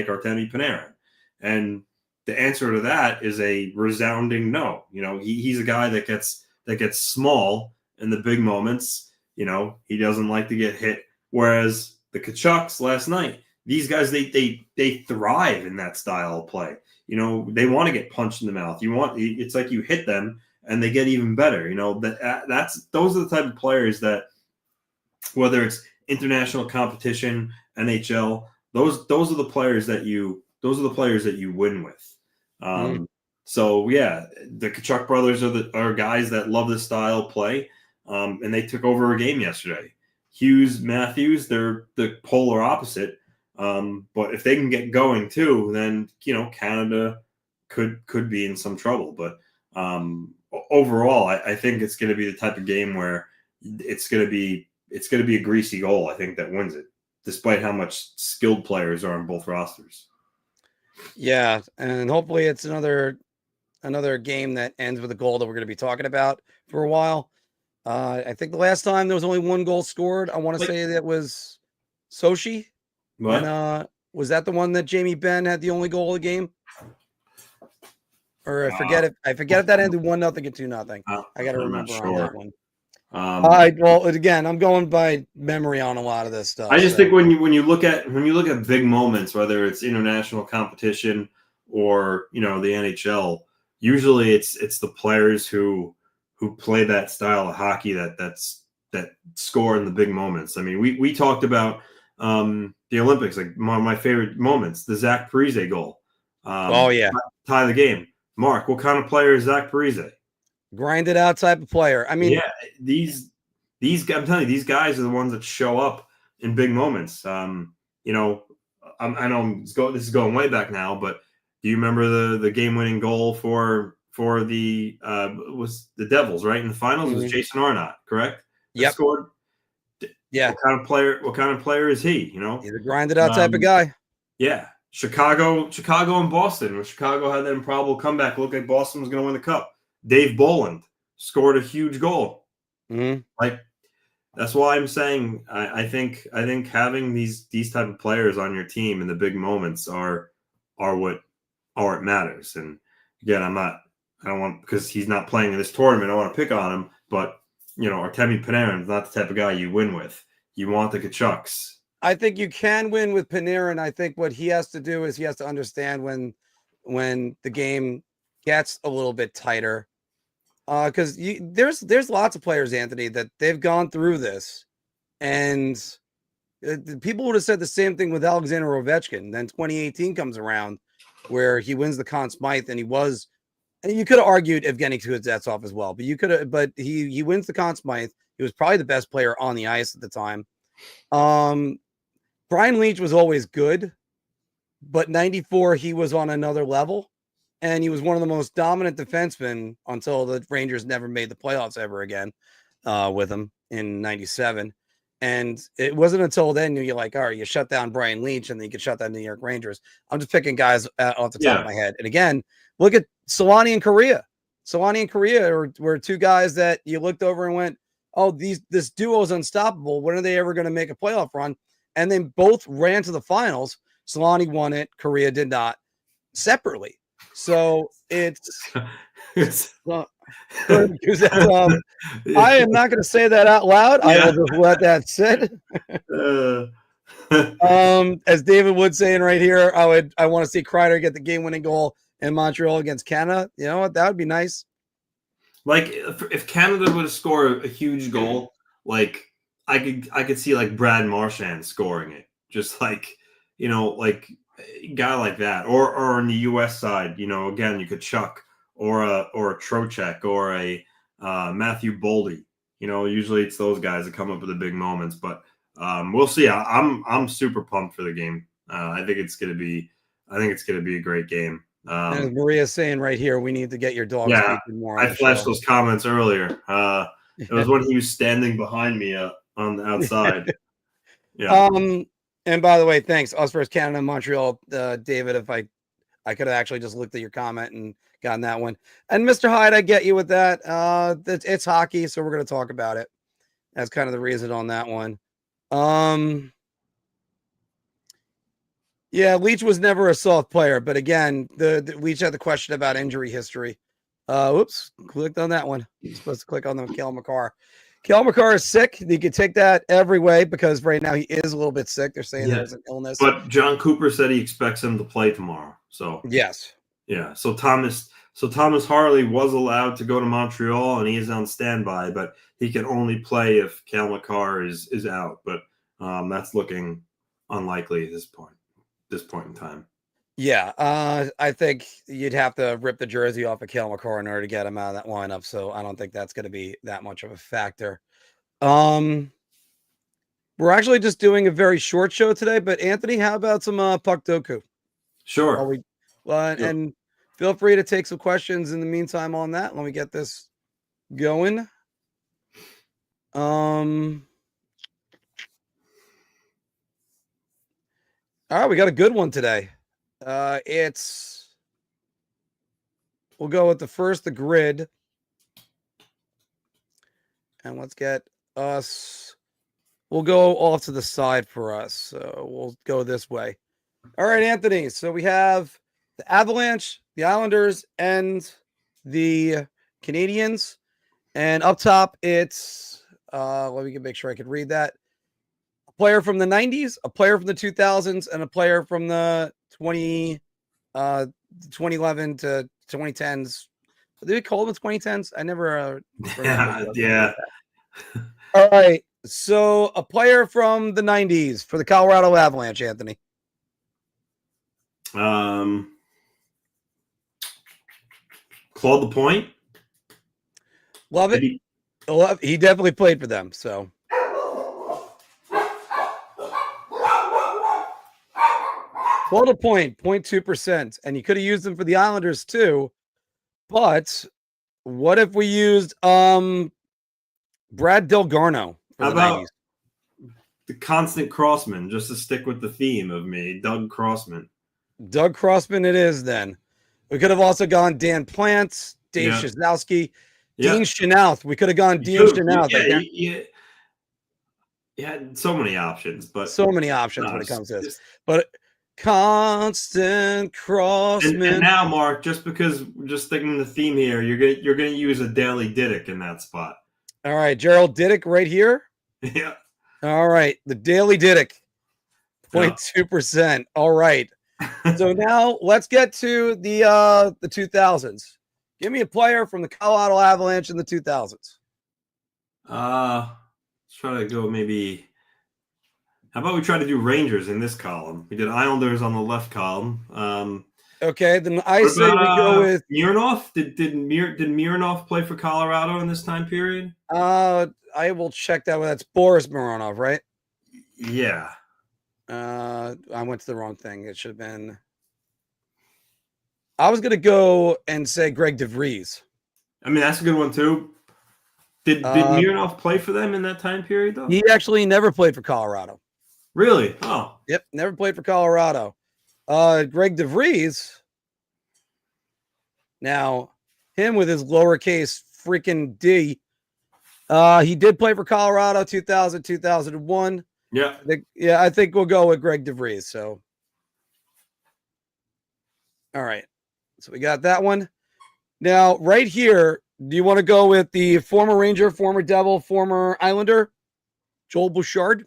Artemi Panarin? And the answer to that is a resounding no. He's a guy that gets small in the big moments. He doesn't like to get hit. Whereas the Kachucks last night, these guys, they thrive in that style of play. They want to get punched in the mouth. It's like you hit them and they get even better. Those are the type of players that, whether it's international competition, NHL, those are the players that you win with. So yeah, the Kachuk brothers are guys that love this style of play, and they took over a game yesterday. Hughes, Matthews, they're the polar opposite. But if they can get going too, then Canada could be in some trouble. But overall, I think it's going to be the type of game where it's going to be a greasy goal, I think, that wins it, despite how much skilled players are on both rosters. Yeah, and hopefully it's another game that ends with a goal that we're going to be talking about for a while. I think the last time there was only one goal scored, I want to say that was Sochi. What? And was that the one that Jamie Benn had the only goal of the game? Or I forget if that ended 1-0 and 2-0. I got to remember on that one. Well, again, I'm going by memory on a lot of this stuff. I just think when you look at big moments, whether it's international competition or the NHL, usually it's the players who play that style of hockey that score in the big moments. I mean, we talked about the Olympics, like one of my favorite moments, the Zach Parise goal. Tie the game. Mark, what kind of player is Zach Parise? Grinded out type of player. I mean, yeah, these I'm telling you, these guys are the ones that show up in big moments. I know this is going way back now, but do you remember the game-winning goal for the was the Devils, right, in the finals? Mm-hmm. It was Jason Arnott, correct? Yep. Scored. Yeah. What kind of player is he? He's a grinded out type of guy. Yeah. Chicago and Boston. When Chicago had that improbable comeback, looked like Boston was going to win the cup. Dave Bolland scored a huge goal. Mm-hmm. Like, that's why I'm saying I think having these type of players on your team in the big moments are what matters. And again, I don't want, because he's not playing in this tournament, I want to pick on him, but Artemi Panarin is not the type of guy you win with. You want the Kachucks. I think you can win with Panarin. I think what he has to do is he has to understand when the game gets a little bit tighter. Because there's lots of players, Anthony, that they've gone through this, and people would have said the same thing with Alexander Ovechkin. Then 2018 comes around, where he wins the Conn Smythe, and you could have argued Evgeny Kuznetsov as well, but he wins the Conn Smythe. He was probably the best player on the ice at the time. Brian Leetch was always good, but 94 he was on another level. And he was one of the most dominant defensemen until the Rangers never made the playoffs ever again with him in 97. And it wasn't until then you're like, all right, you shut down Brian Leetch and then you can shut down the New York Rangers. I'm just picking guys off the top of my head. And again, look at Solani and Korea. Solani and Korea were two guys that you looked over and went, oh, this duo is unstoppable. When are they ever going to make a playoff run? And they both ran to the finals. Solani won it. Korea did not, separately. So it's I am not going to say that out loud. Yeah. I will just let that sit. As David Wood saying right here, I want to see Kreider get the game-winning goal in Montreal against Canada. You know what? That would be nice. Like if Canada would score a huge goal, like I could see like Brad Marchand scoring it, just like like a guy like that, or on the U.S. side, again, you could Chuck or a Trocheck or a Matthew Boldy. Usually it's those guys that come up with the big moments, but we'll see. I'm super pumped for the game. I think it's gonna be a great game. And as Maria's saying right here, we need to get your dog speaking more on I the flashed show. those comments earlier. It was when he was standing behind me on the outside. Yeah. And by the way, thanks. Us versus Canada and Montreal, David. If I could have actually just looked at your comment and gotten that one. And Mr. Hyde, I get you with that. It's hockey, so we're going to talk about it. That's kind of the reason on that one. Yeah, Leach was never a soft player, but again, the Leach had the question about injury history. Whoops, clicked on that one. You're supposed to click on the Cale Makar. Cale Makar is sick. You can take that every way because right now he is a little bit sick. They're saying there's an illness. But John Cooper said he expects him to play tomorrow. So yes. Yeah. So Thomas Harley was allowed to go to Montreal and he is on standby, but he can only play if Cale Makar is out. But that's looking unlikely at this point in time. Yeah, I think you'd have to rip the jersey off of Cale Makar in order to get him out of that lineup. So I don't think that's going to be that much of a factor. We're actually just doing a very short show today. But Anthony, how about some Puck Doku? Sure. And feel free to take some questions in the meantime on that. Let me get this going. All right, we got a good one today. We'll go with the grid. And let's get us, we'll go off to the side for us. So we'll go this way. All right, Anthony. So we have the Avalanche, the Islanders, and the Canadians. And up top, it's, let me make sure I can read that. A player from the 90s, a player from the 2000s, and a player from the 2011 to 2010s. Did we call them 2010s? I never yeah. All right. So a player from the 90s for the Colorado Avalanche, Anthony. Claude Lapointe. Love it. He definitely played for them. So Claude Lapointe, 0.2%. And you could have used them for the Islanders too. But what if we used Brad Delgarno for How the about 90s? The constant Crossman, just to stick with the theme of me, Doug Crossman. Doug Crossman it is then. We could have also gone Dan Plants, Dave Shazowski, Dean Chenoweth. We could have gone Dean Chenoweth. You had so many options, but so many options when it comes to this. But constant Crossman. And now, Mark, just because we're just sticking to the theme here, you're gonna use a Daily Didick in that spot. All right, Gerald Didick right here. Yeah. All right, the Daily Didick, 0.2%. All right. So now let's get to the 2000s. Give me a player from the Colorado Avalanche in the 2000s. Let's try to go maybe. How about we try to do Rangers in this column? We did Islanders on the left column. Okay, then I say we go with Mironov. Did Mironov play for Colorado in this time period? I will check that. That's Boris Mironov, right? Yeah. I went to the wrong thing. It should have been. I was gonna go and say Greg DeVries. I mean, that's a good one too. Did Mironov play for them in that time period though? He actually never played for Colorado. Really? Oh. Yep, never played for Colorado. Greg DeVries. Now, him with his lowercase freaking D. He did play for Colorado 2000, 2001. Yeah. I think we'll go with Greg DeVries. So, all right. So we got that one. Now, right here, do you want to go with the former Ranger, former Devil, former Islander, Joel Bouchard?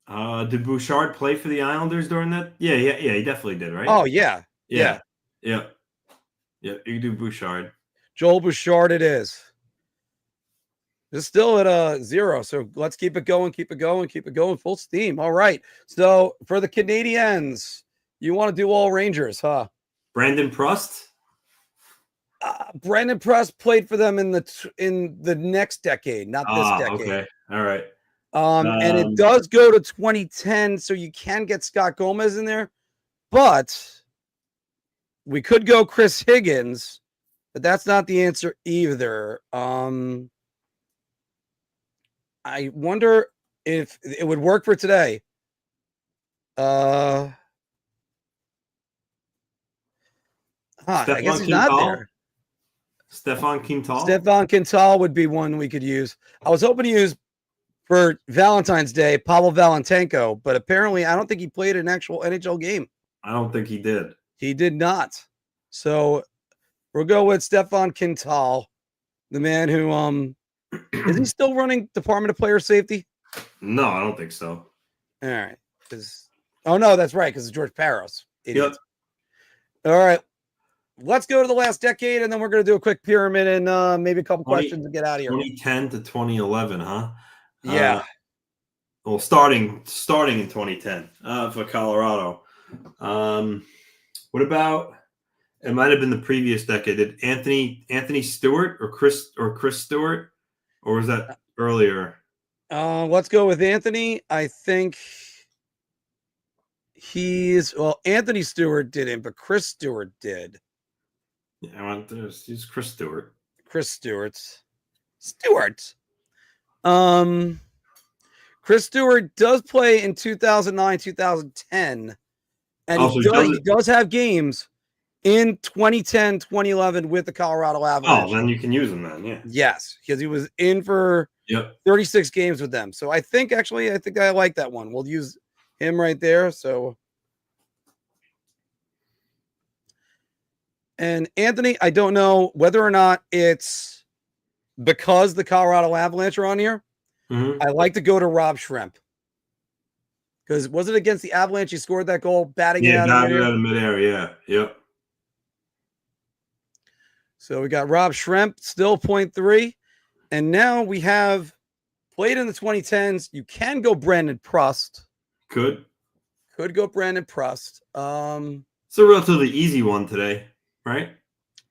Did Bouchard play for the Islanders during that? Yeah, he definitely did, right? Oh, yeah. Yeah. You can do Bouchard. Joel Bouchard it is. It's still at a 0, so let's keep it going, full steam. All right. So for the Canadiens, you want to do all Rangers, huh? Brandon Prust? Brandon Prust played for them in the next decade, not this decade. Okay. All right. And it does go to 2010, so you can get Scott Gomez in there, but we could go Chris Higgins, but that's not the answer either. I wonder if it would work for today. I guess he's not there. Stefan Quintal? Stefan Quintal would be one we could use. I was hoping to use for Valentine's Day, Pavel Valentenko, but apparently I don't think he played an actual NHL game. I don't think he did. He did not. So we'll go with Stefan Quintal, the man who is he still running Department of Player Safety? No, I don't think so. All right. Oh no, that's right, because it's George Parros. Idiot. Yep. All right. Let's go to the last decade, and then we're going to do a quick pyramid and maybe a couple questions and get out of here. 2010 to 2011, huh? Yeah. Well, starting in 2010 for Colorado. What about? It might have been the previous decade. Did Anthony Stewart or Chris Stewart, or was that earlier? Let's go with Anthony. I think Anthony Stewart didn't, but Chris Stewart did. Yeah, he's Chris Stewart. Chris Stewart. Chris Stewart does play in 2009, 2010, and he does have games in 2010, 2011 with the Colorado Avalanche. Oh, then you can use him then, yeah. Yes, because he was in for 36 games with them. So I think I like that one. We'll use him right there. So, and Anthony, I don't know whether or not it's because the Colorado Avalanche are on here. Mm-hmm. I like to go to Rob Schremp. Because was it against the Avalanche he scored that goal, batting it out of midair, yeah. Yep. So we got Rob Schremp, still 0.3. And now we have played in the 2010s. You can go Brandon Prust. Could go Brandon Prust. It's a relatively easy one today, right?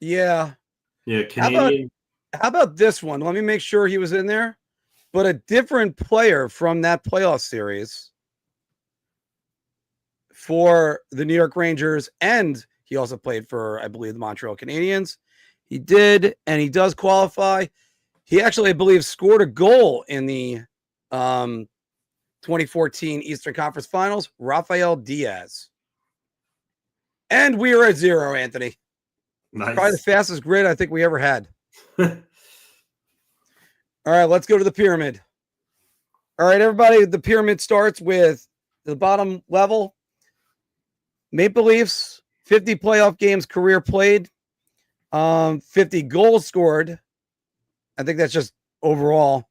Yeah. Yeah, Canadian. How about this one? Let me make sure he was in there. But a different player from that playoff series for the New York Rangers, and he also played for, I believe, the Montreal Canadiens. He did, and he does qualify. He actually, I believe, scored a goal in the 2014 Eastern Conference Finals, Rafael Diaz. And we are at 0, Anthony. Nice. Probably the fastest grid I think we ever had. All right, let's go to the pyramid. All right, everybody, the pyramid starts with the bottom level. Maple Leafs, 50 playoff games career played, 50 goals scored. I think that's just overall.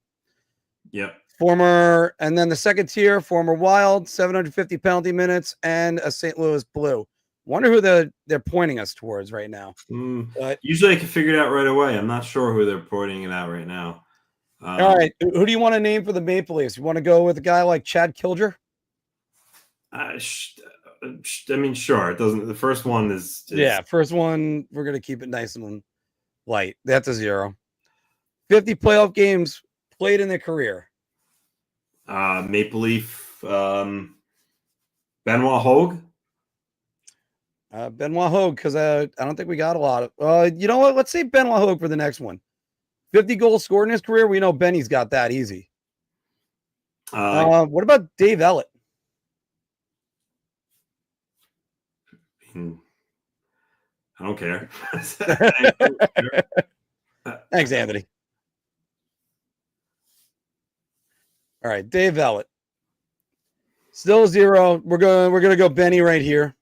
Yep. And then the second tier, former Wild, 750 penalty minutes, and a St. Louis Blue. Wonder who they're pointing us towards right now. But usually I can figure it out right away. I'm not sure who they're pointing it out right now. All right. Who do you want to name for the Maple Leafs? You want to go with a guy like Chad Kilger? I mean, sure. It doesn't. The first one is first one. We're gonna keep it nice and light. That's a 0. 50 playoff games played in their career. Maple Leaf. Benoit Hogue. Benoit Hogue, because I don't think we got a lot of. You know what? Let's say Benoit Hogue for the next one. 50 goals scored in his career. We know Benny's got that easy. What about Dave Ellett? I don't care. Thanks, Anthony. All right, Dave Ellett. Still 0. We're gonna go Benny right here.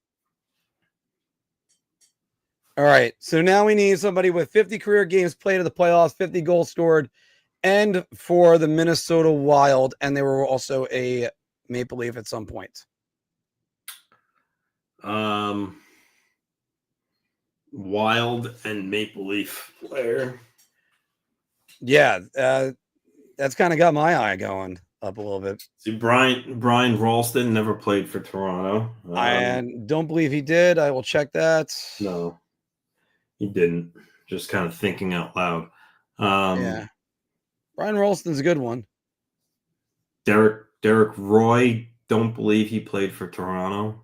All right, so now we need somebody with 50 career games played in the playoffs, 50 goals scored, and for the Minnesota Wild, and they were also a Maple Leaf at some point. Wild and Maple Leaf player. Yeah, that's kind of got my eye going. up a little bit. See, Brian Ralston never played for Toronto. I don't believe he did. I will check that. No, he didn't. Just kind of thinking out loud. Yeah. Brian Ralston's a good one. Derek Roy, don't believe he played for Toronto.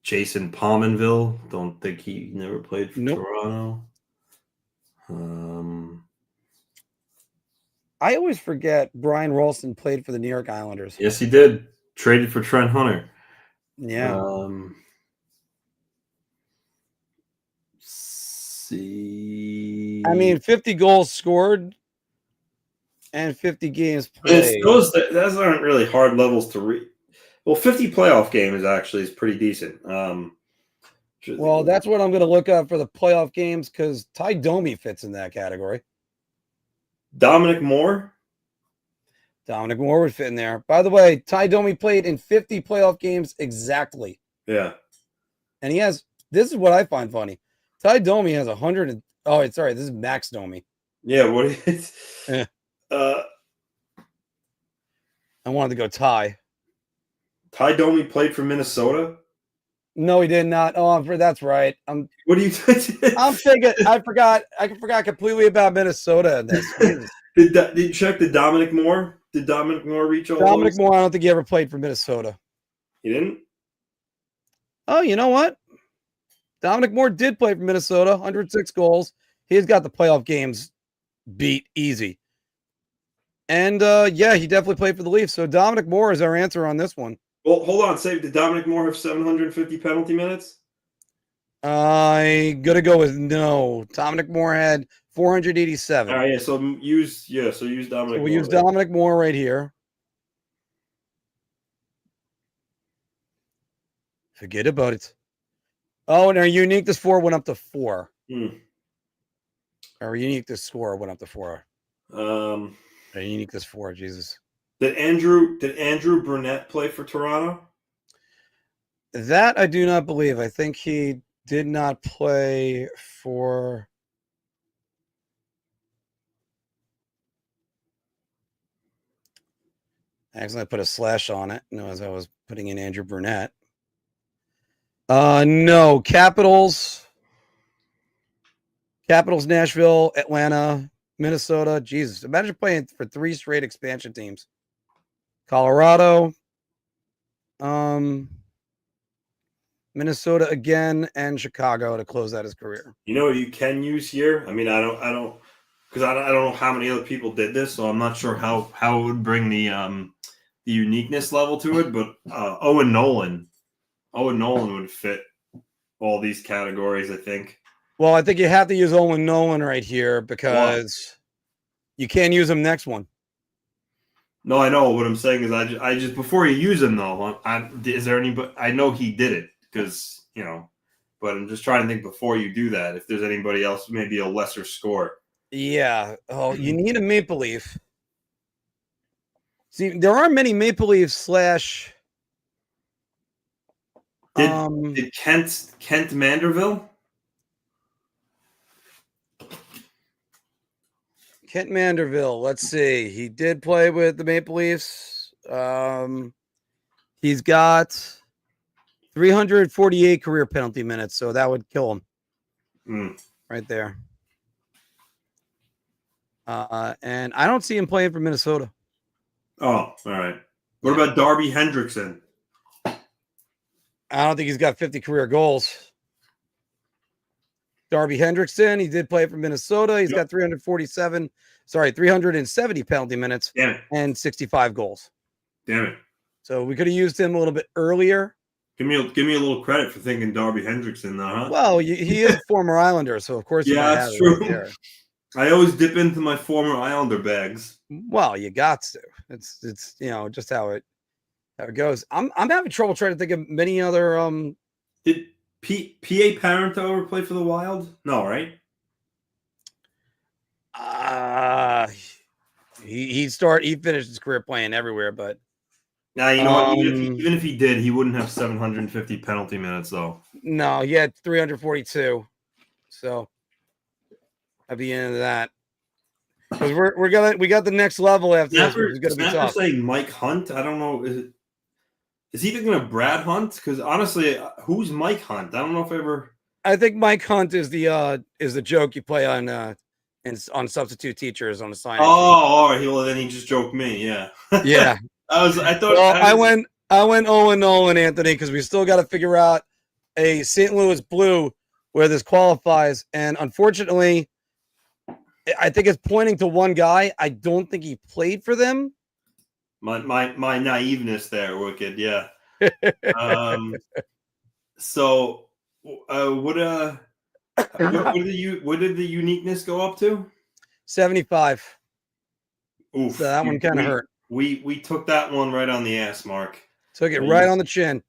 Jason Pominville, don't think he never played for Toronto. I always forget Brian Ralston played for the New York Islanders. Yes, he did. Traded for Trent Hunter. Yeah. See. I mean, 50 goals scored and 50 games played. Those aren't really hard levels to read. Well, 50 playoff games actually is pretty decent. Well, that's what I'm going to look up for the playoff games because Ty Domi fits in that category. Dominic Moore would fit in there. By the way, Ty Domi played in 50 playoff games exactly. Yeah. And he has, this is what I find funny. Ty Domi has 100. This is Max Domi. Yeah, what is I wanted to go Ty. Ty Domi played for Minnesota? No, he did not. Oh, that's right. What are you I'm thinking. I forgot completely about Minnesota in this. Did you check the Dominic Moore? Did Dominic Moore reach all Dominic those? Moore, I don't think he ever played for Minnesota. He didn't? Oh, you know what? Dominic Moore did play for Minnesota, 106 goals. He's got the playoff games beat easy. And, he definitely played for the Leafs. So Dominic Moore is our answer on this one. Well, hold on. Did Dominic Moore have 750 penalty minutes? I'm going to go with no. Dominic Moore had 487. All right, yeah. So use Dominic Moore. We use Dominic Moore right here. Forget about it. Oh, and our uniqueness 4 went up to 4. Our uniqueness score went up to 4. Our uniqueness 4, Jesus. Did Andrew Burnett play for Toronto? That I do not believe. I think he did not play for. I accidentally put a slash on it. No, as I was putting in Andrew Burnett. No. Capitals, Nashville, Atlanta, Minnesota. Jesus. Imagine playing for 3 straight expansion teams. Colorado, Minnesota again, and Chicago to close out his career. You know what you can use here? I mean, I don't because I don't know how many other people did this, so I'm not sure how it would bring the uniqueness level to it. But Owen Nolan would fit all these categories, I think. Well, I think you have to use Owen Nolan right here because you can't use him next one. No, I know. What I'm saying is I just before you use him though, is there anybody? I know he did it because but I'm just trying to think before you do that if there's anybody else, maybe a lesser score. Yeah. Oh, you need a Maple Leaf. See, there are many Maple Leafs slash. Did Kent Manderville? Kent Manderville. Let's see. He did play with the Maple Leafs. He's got 348 career penalty minutes, so that would kill him right there. And I don't see him playing for Minnesota. Oh, all right. What about Darby Hendrickson? I don't think he's got 50 career goals. Darby Hendrickson, he did play for Minnesota. He's got 370 penalty minutes and 65 goals. Damn it. So we could have used him a little bit earlier. Give me a little credit for thinking Darby Hendrickson, though, huh? Well, he is a former Islander, so of course you might have that's true. Right there. I always dip into my former Islander bags. Well, you got to. It's just how it goes. I'm having trouble trying to think of many other Did P.A. Parento ever play for the Wild? No, right? He finished his career playing everywhere, but now you know what? Even if he did, he wouldn't have 750 penalty minutes though. No, he had 342. So I'd be into that. Because we got the next level after this, which is going to be tough. Saying Mike Hunt. I don't know. Is he thinking of Brad Hunt? Because honestly, who's Mike Hunt? I don't know if I ever. I think Mike Hunt is the joke you play on substitute teachers on the sign. Oh, all right. Well, then he just joked me. Yeah. Yeah. I went 0-0, Anthony, because we still got to figure out a St. Louis Blue where this qualifies, and unfortunately, I think it's pointing to one guy. I don't think he played for them. My naiveness there, Wicked. Yeah. So, what did the uniqueness go up to? 75. Oof. So that one kind of hurt. We took that one right on the ass, Mark. Took it right on the chin.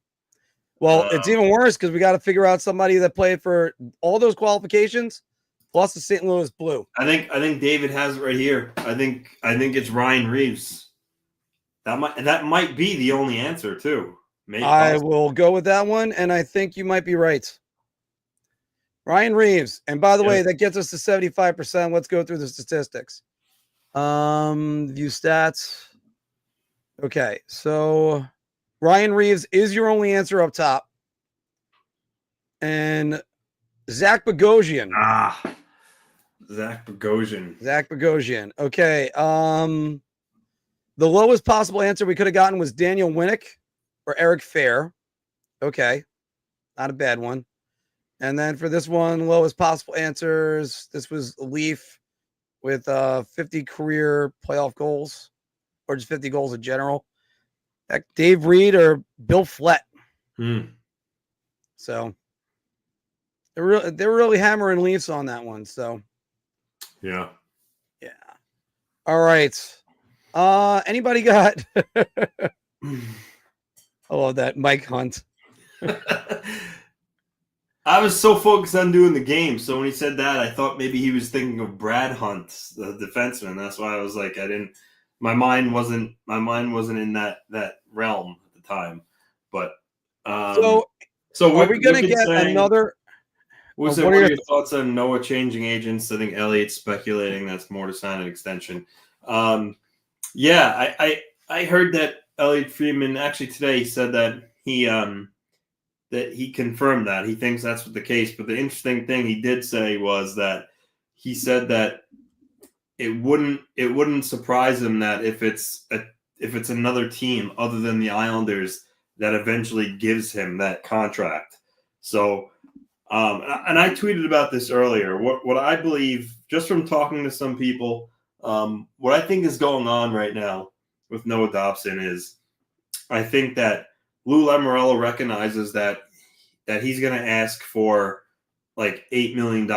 Well, it's even worse because we got to figure out somebody that played for all those qualifications plus the St. Louis Blue. I think David has it right here. I think it's Ryan Reeves. That might be the only answer too. Maybe I will go with that one, and I think you might be right. Ryan Reeves. And by the way, that gets us to 75%. Let's go through the statistics. View stats. Okay, so Ryan Reeves is your only answer up top. And Zach Bogosian. Zach Bogosian. Okay. The lowest possible answer we could have gotten was Daniel Winnick or Eric Fair. Okay. Not a bad one. And then for this one, lowest possible answers, this was Leaf with 50 career playoff goals or just 50 goals in general. Dave Reed or Bill Flett. So they're really hammering Leafs on that one. So yeah. All right. Anybody got? I love that Mike Hunt. I was so focused on doing the game, so when he said that, I thought maybe he was thinking of Brad Hunt, the defenseman. That's why I was like, my mind wasn't in that realm at the time. But so are we going to get another? What are your thoughts on Noah changing agents? I think Elliott's speculating that's more to sign an extension. Yeah, I heard that Elliott Friedman actually today said that he confirmed that he thinks that's the case. But the interesting thing he did say was that he said that it wouldn't surprise him that if it's another team other than the Islanders that eventually gives him that contract. So, and I tweeted about this earlier. What I believe, just from talking to some people, what I think is going on right now with Noah Dobson is, I think that Lou Lamoriello recognizes that he's going to ask for like $8 million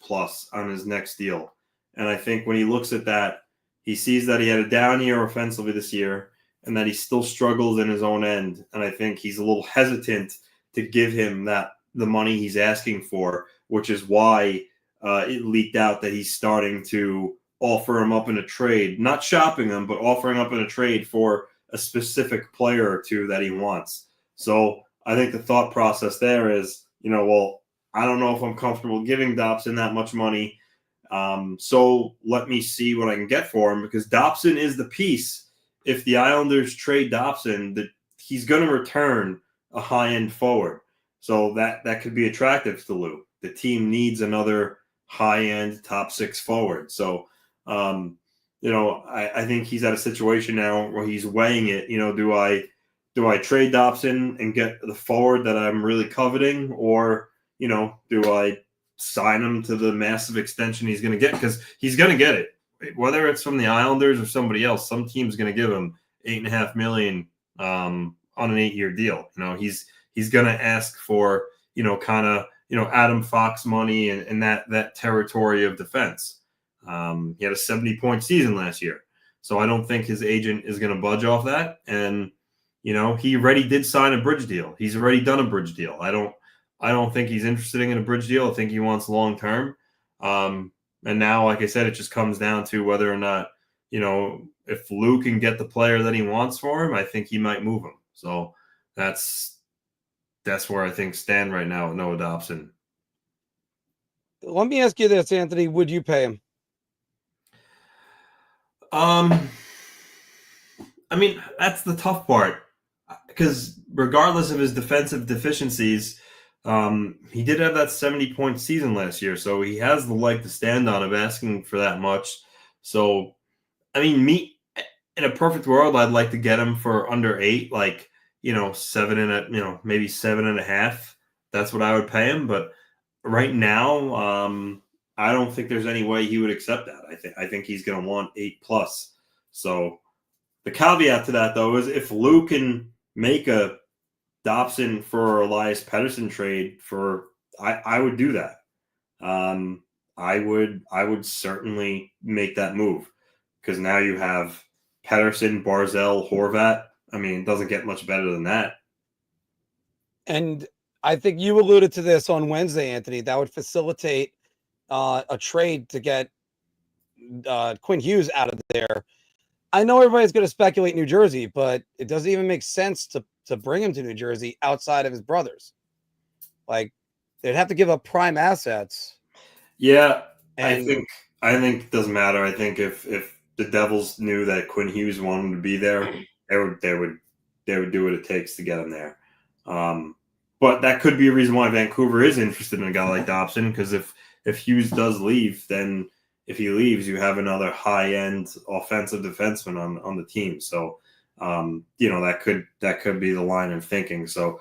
plus on his next deal. And I think when he looks at that, he sees that he had a down year offensively this year and that he still struggles in his own end. And I think he's a little hesitant to give him the money he's asking for, which is why it leaked out that he's starting to offer him up in a trade, not shopping him, but offering up in a trade for a specific player or two that he wants. So I think the thought process there is, well, I don't know if I'm comfortable giving Dobson that much money. So let me see what I can get for him, because Dobson is the piece. If the Islanders trade Dobson, he's going to return a high-end forward. So that could be attractive to Lou. The team needs another high-end top six forward. So, I think he's at a situation now where he's weighing it. Do I trade Dobson and get the forward that I'm really coveting, or, do I sign him to the massive extension he's going to get? Because he's going to get it, whether it's from the Islanders or somebody else. Some team's going to give him $8.5 million on an 8-year deal. He's going to ask for, Adam Fox money and that territory of defense. He had a 70-point season last year. So I don't think his agent is going to budge off that. And, he already did sign a bridge deal. He's already done a bridge deal. I don't think he's interested in a bridge deal. I think he wants long-term. And now, like I said, it just comes down to whether or not, if Lou can get the player that he wants for him, I think he might move him. So that's where I think stand right now with Noah Dobson. Let me ask you this, Anthony. Would you pay him? I mean, that's the tough part because regardless of his defensive deficiencies, he did have that 70-point season last year, so he has the leg to stand on of asking for that much. So, I mean, me in a perfect world, I'd like to get him for under 8, like maybe 7.5. That's what I would pay him. But right now, I don't think there's any way he would accept that. I think he's going to want 8+. So the caveat to that, though, is if Lou can make a Dobson for Elias Pettersson trade I would do that. I would certainly make that move because now you have Pettersson, Barzell, Horvat. I mean, it doesn't get much better than that. And I think you alluded to this on Wednesday, Anthony. That would facilitate a trade to get Quinn Hughes out of there. I know everybody's going to speculate New Jersey, but it doesn't even make sense to bring him to New Jersey outside of his brothers. Like, they'd have to give up prime assets. Yeah, I think it doesn't matter. I think if the Devils knew that Quinn Hughes wanted to be there, they would do what it takes to get him there. But that could be a reason why Vancouver is interested in a guy like Dobson, because if Hughes does leave, then if he leaves, you have another high-end offensive defenseman on the team. So, that could be the line of thinking. So,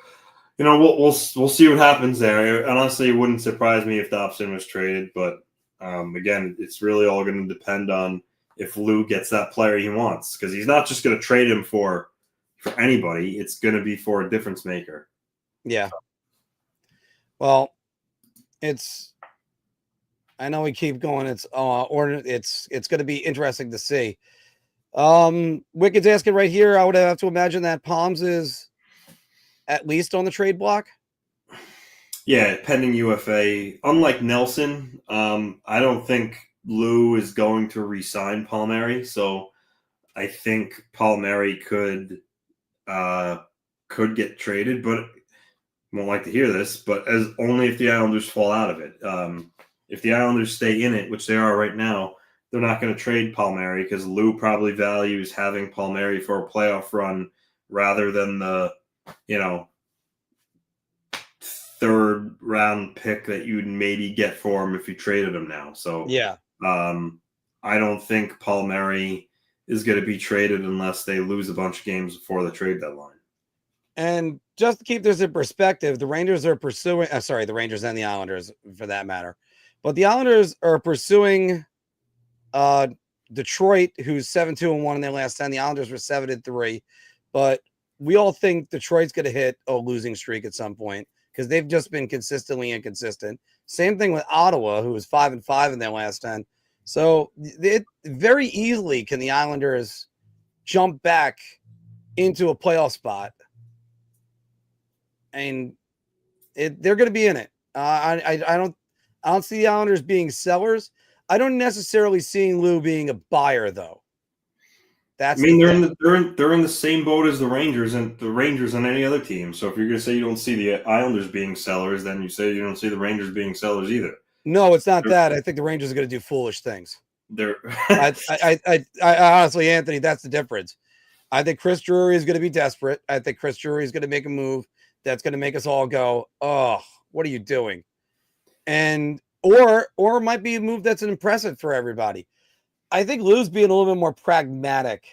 we'll see what happens there. Honestly, it wouldn't surprise me if Dobson was traded, but again, it's really all going to depend on if Lou gets that player he wants, because he's not just going to trade him for anybody. It's going to be for a difference maker. Yeah. Well, I know we keep going. It's going to be interesting to see. Wicked's asking right here. I would have to imagine that Palms is at least on the trade block. Yeah, pending UFA. Unlike Nelson, I don't think Lou is going to re-sign Palmieri, so I think Palmieri could get traded, but won't like to hear this, but as only if the Islanders fall out of it. If the Islanders stay in it, which they are right now, they're not going to trade Palmieri because Lou probably values having Palmieri for a playoff run rather than the, third round pick that you'd maybe get for him if you traded him now. So yeah, I don't think Palmieri is going to be traded unless they lose a bunch of games before the trade deadline. And just to keep this in perspective, the Rangers are pursuing. The Rangers and the Islanders, for that matter, but the Islanders are pursuing Detroit, who's 7-2-1 in their last 10. The Islanders were 7-3, but we all think Detroit's going to hit a losing streak at some point because they've just been consistently inconsistent. Same thing with Ottawa, who was 5-5 in their last 10. So it very easily can the Islanders jump back into a playoff spot, and they're going to be in it. I don't see the Islanders being sellers. I don't necessarily see Lou being a buyer, though. They're in the same boat as the Rangers and any other team. So if you're going to say you don't see the Islanders being sellers, then you say you don't see the Rangers being sellers either. No, it's not that. I think the Rangers are going to do foolish things. I honestly, Anthony, that's the difference. I think Chris Drury is going to be desperate. I think Chris Drury is going to make a move that's going to make us all go, "Oh, what are you doing?" And or it might be a move that's impressive for everybody. I think Lou's being a little bit more pragmatic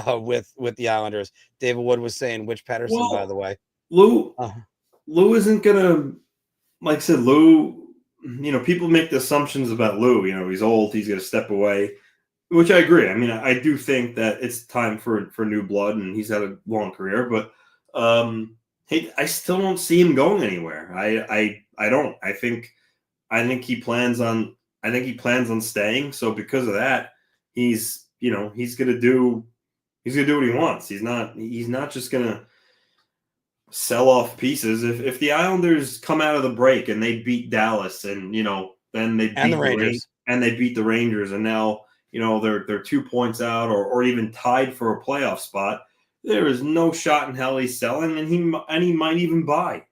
with the Islanders. David Wood was saying, which Pettersson, by the way. Lou isn't gonna, like I said, Lou. People make the assumptions about Lou. He's old. He's gonna step away, which I agree. I mean, I do think that it's time for new blood, and he's had a long career. But I still don't see him going anywhere. I don't. I think he plans on. I think he plans on staying. So because of that, he's gonna do what he wants. He's not just gonna sell off pieces. If the Islanders come out of the break and they beat Dallas and then they beat the Rangers and they beat the Rangers and now they're 2 points out or even tied for a playoff spot, there is no shot in hell he's selling, and he might even buy.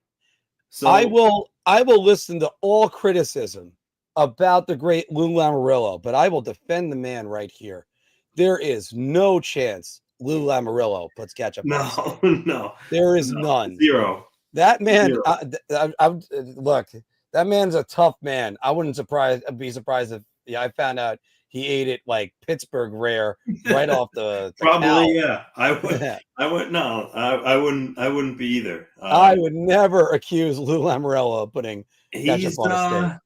So I will listen to all criticism about the great Lou Lamoriello, but I will defend the man right here. There is no chance Lou Lamoriello puts ketchup on his steak. No. There is none. Zero. That man, look, that man's a tough man. I wouldn't be surprised if I found out he ate it like Pittsburgh rare right off the Probably, cow. yeah. I wouldn't be either. I would never accuse Lou Lamoriello of putting ketchup on a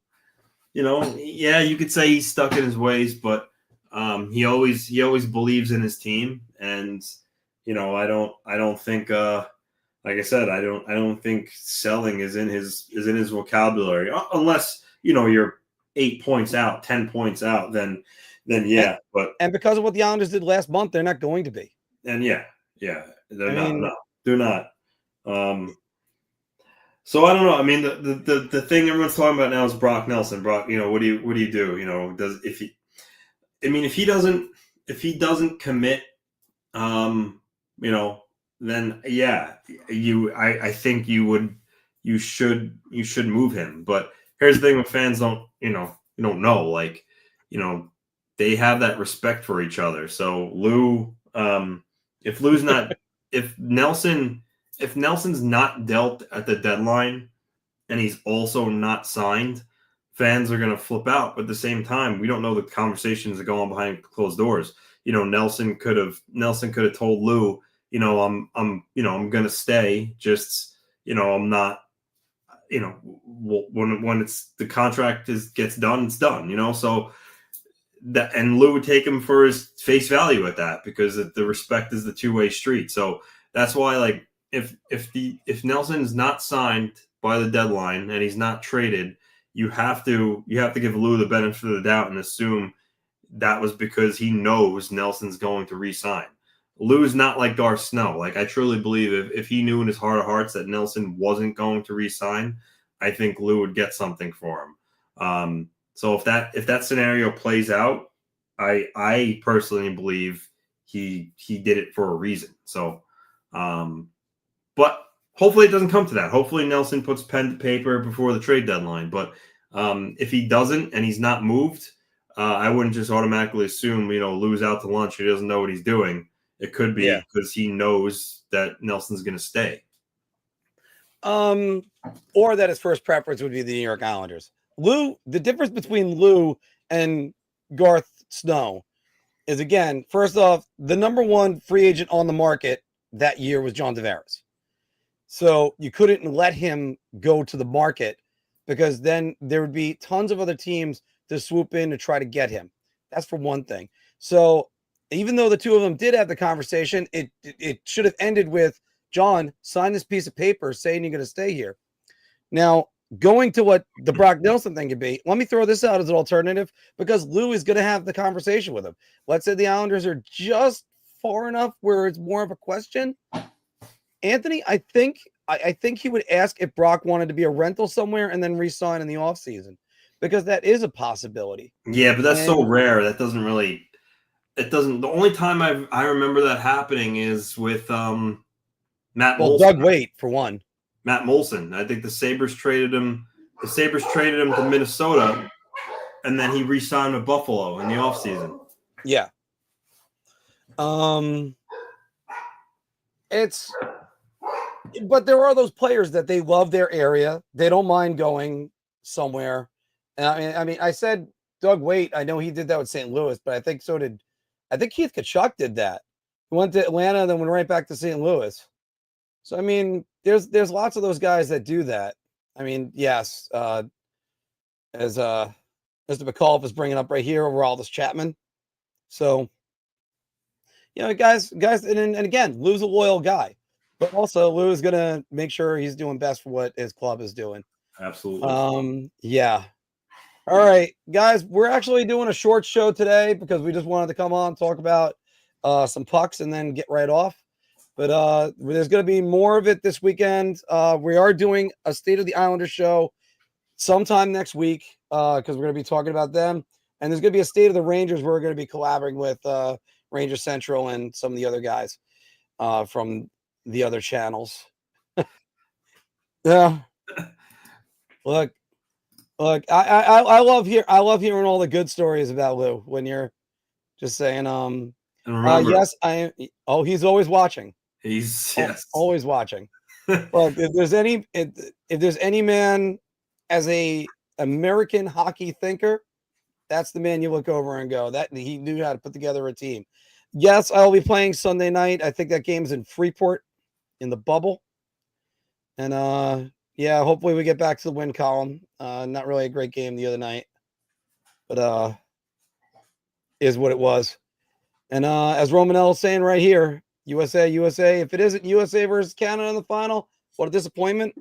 steak. Yeah, you could say he's stuck in his ways, but he always believes in his team, and I don't think like I said, I don't think selling is in his vocabulary unless you're 8 points out, 10 points out, then yeah. And because of what the Islanders did last month, they're not going to be. And they're not. So I don't know. I mean, the thing everyone's talking about now is Brock Nelson. Brock, what do you do? If he doesn't commit, then yeah, I think you should move him. But here's the thing: with fans don't know, like, they have that respect for each other. So Lou, if Lou's not, if Nelson's not dealt at the deadline and he's also not signed, fans are going to flip out. But at the same time, we don't know the conversations that go on behind closed doors. Nelson could have told Lou, I'm going to stay. Just, I'm not, when it's the contract gets done, it's done, so that, and Lou would take him for his face value at that, because the respect is the two-way street. So that's why, like, if Nelson's not signed by the deadline and he's not traded, you have to give Lou the benefit of the doubt and assume that was because he knows Nelson's going to re-sign. Lou's not like Darth Snow. Like, I truly believe if he knew in his heart of hearts that Nelson wasn't going to re-sign, I think Lou would get something for him. So if that scenario plays out, I personally believe he did it for a reason. So, but hopefully it doesn't come to that. Hopefully Nelson puts pen to paper before the trade deadline. But if he doesn't and he's not moved, I wouldn't just automatically assume Lou's out to lunch. He doesn't know what he's doing. It could be because he knows that Nelson's going to stay. Or that his first preference would be the New York Islanders. Lou, the difference between Lou and Garth Snow is, again, first off, the number one free agent on the market that year was John Tavares. So you couldn't let him go to the market, because then there would be tons of other teams to swoop in to try to get him. That's for one thing. So even though the two of them did have the conversation, it should have ended with, John, sign this piece of paper saying you're going to stay here. Now, going to what the Brock Nelson thing could be, let me throw this out as an alternative, because Lou is going to have the conversation with him. Let's say the Islanders are just far enough where it's more of a question. Anthony, I think he would ask if Brock wanted to be a rental somewhere and then re-sign in the offseason, because that is a possibility. Yeah, but that's so rare. That doesn't really – it doesn't – the only time I remember that happening is with Matt Molson. Doug Waite, for one. Matt Molson. I think the Sabres traded him. The Sabres traded him to Minnesota, and then he re-signed with Buffalo in the offseason. Yeah. But there are those players that they love their area. They don't mind going somewhere. And I mean, I said Doug Waite. I know he did that with St. Louis, but I think Keith Tkachuk did that. He went to Atlanta, then went right back to St. Louis. So, I mean, there's lots of those guys that do that. I mean, yes, as Mr. McAuliffe is bringing up right here over Aldous Chapman. So, guys, and again, Lou's a loyal guy, but also Lou is going to make sure he's doing best for what his club is doing. Absolutely. Yeah. All right, guys, we're actually doing a short show today because we just wanted to come on, talk about some pucks, and then get right off. But there's going to be more of it this weekend. We are doing a State of the Islanders show sometime next week because we're going to be talking about them. And there's going to be a State of the Rangers where we're going to be collaborating with Ranger Central and some of the other guys from the other channels. Yeah. Look, Look, I love hearing all the good stories about Lou when you're just saying, And remember, yes, I am. Oh, he's always watching. he's yes. Always watching. Look, if there's any man as a American hockey thinker, that's the man you look over and go, that he knew how to put together a team. Yes, I'll be playing Sunday night. I think that game's in Freeport in the bubble. And yeah, hopefully we get back to the win column. Not really a great game the other night, but is what it was. And as Romanel's saying right here, USA, USA. If it isn't USA versus Canada in the final, what a disappointment.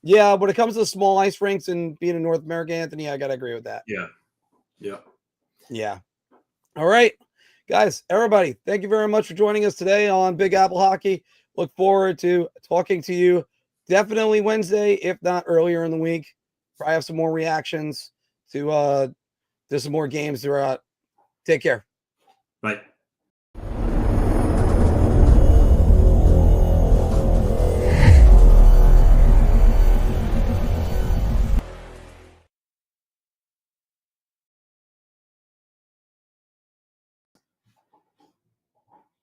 Yeah, when it comes to the small ice rinks and being in North America, Anthony, I gotta agree with that. Yeah. All right, guys, everybody, thank you very much for joining us today on Big Apple Hockey. Look forward to talking to you definitely Wednesday, if not earlier in the week. Probably have some more reactions to there's some more games throughout. Take care. Bye.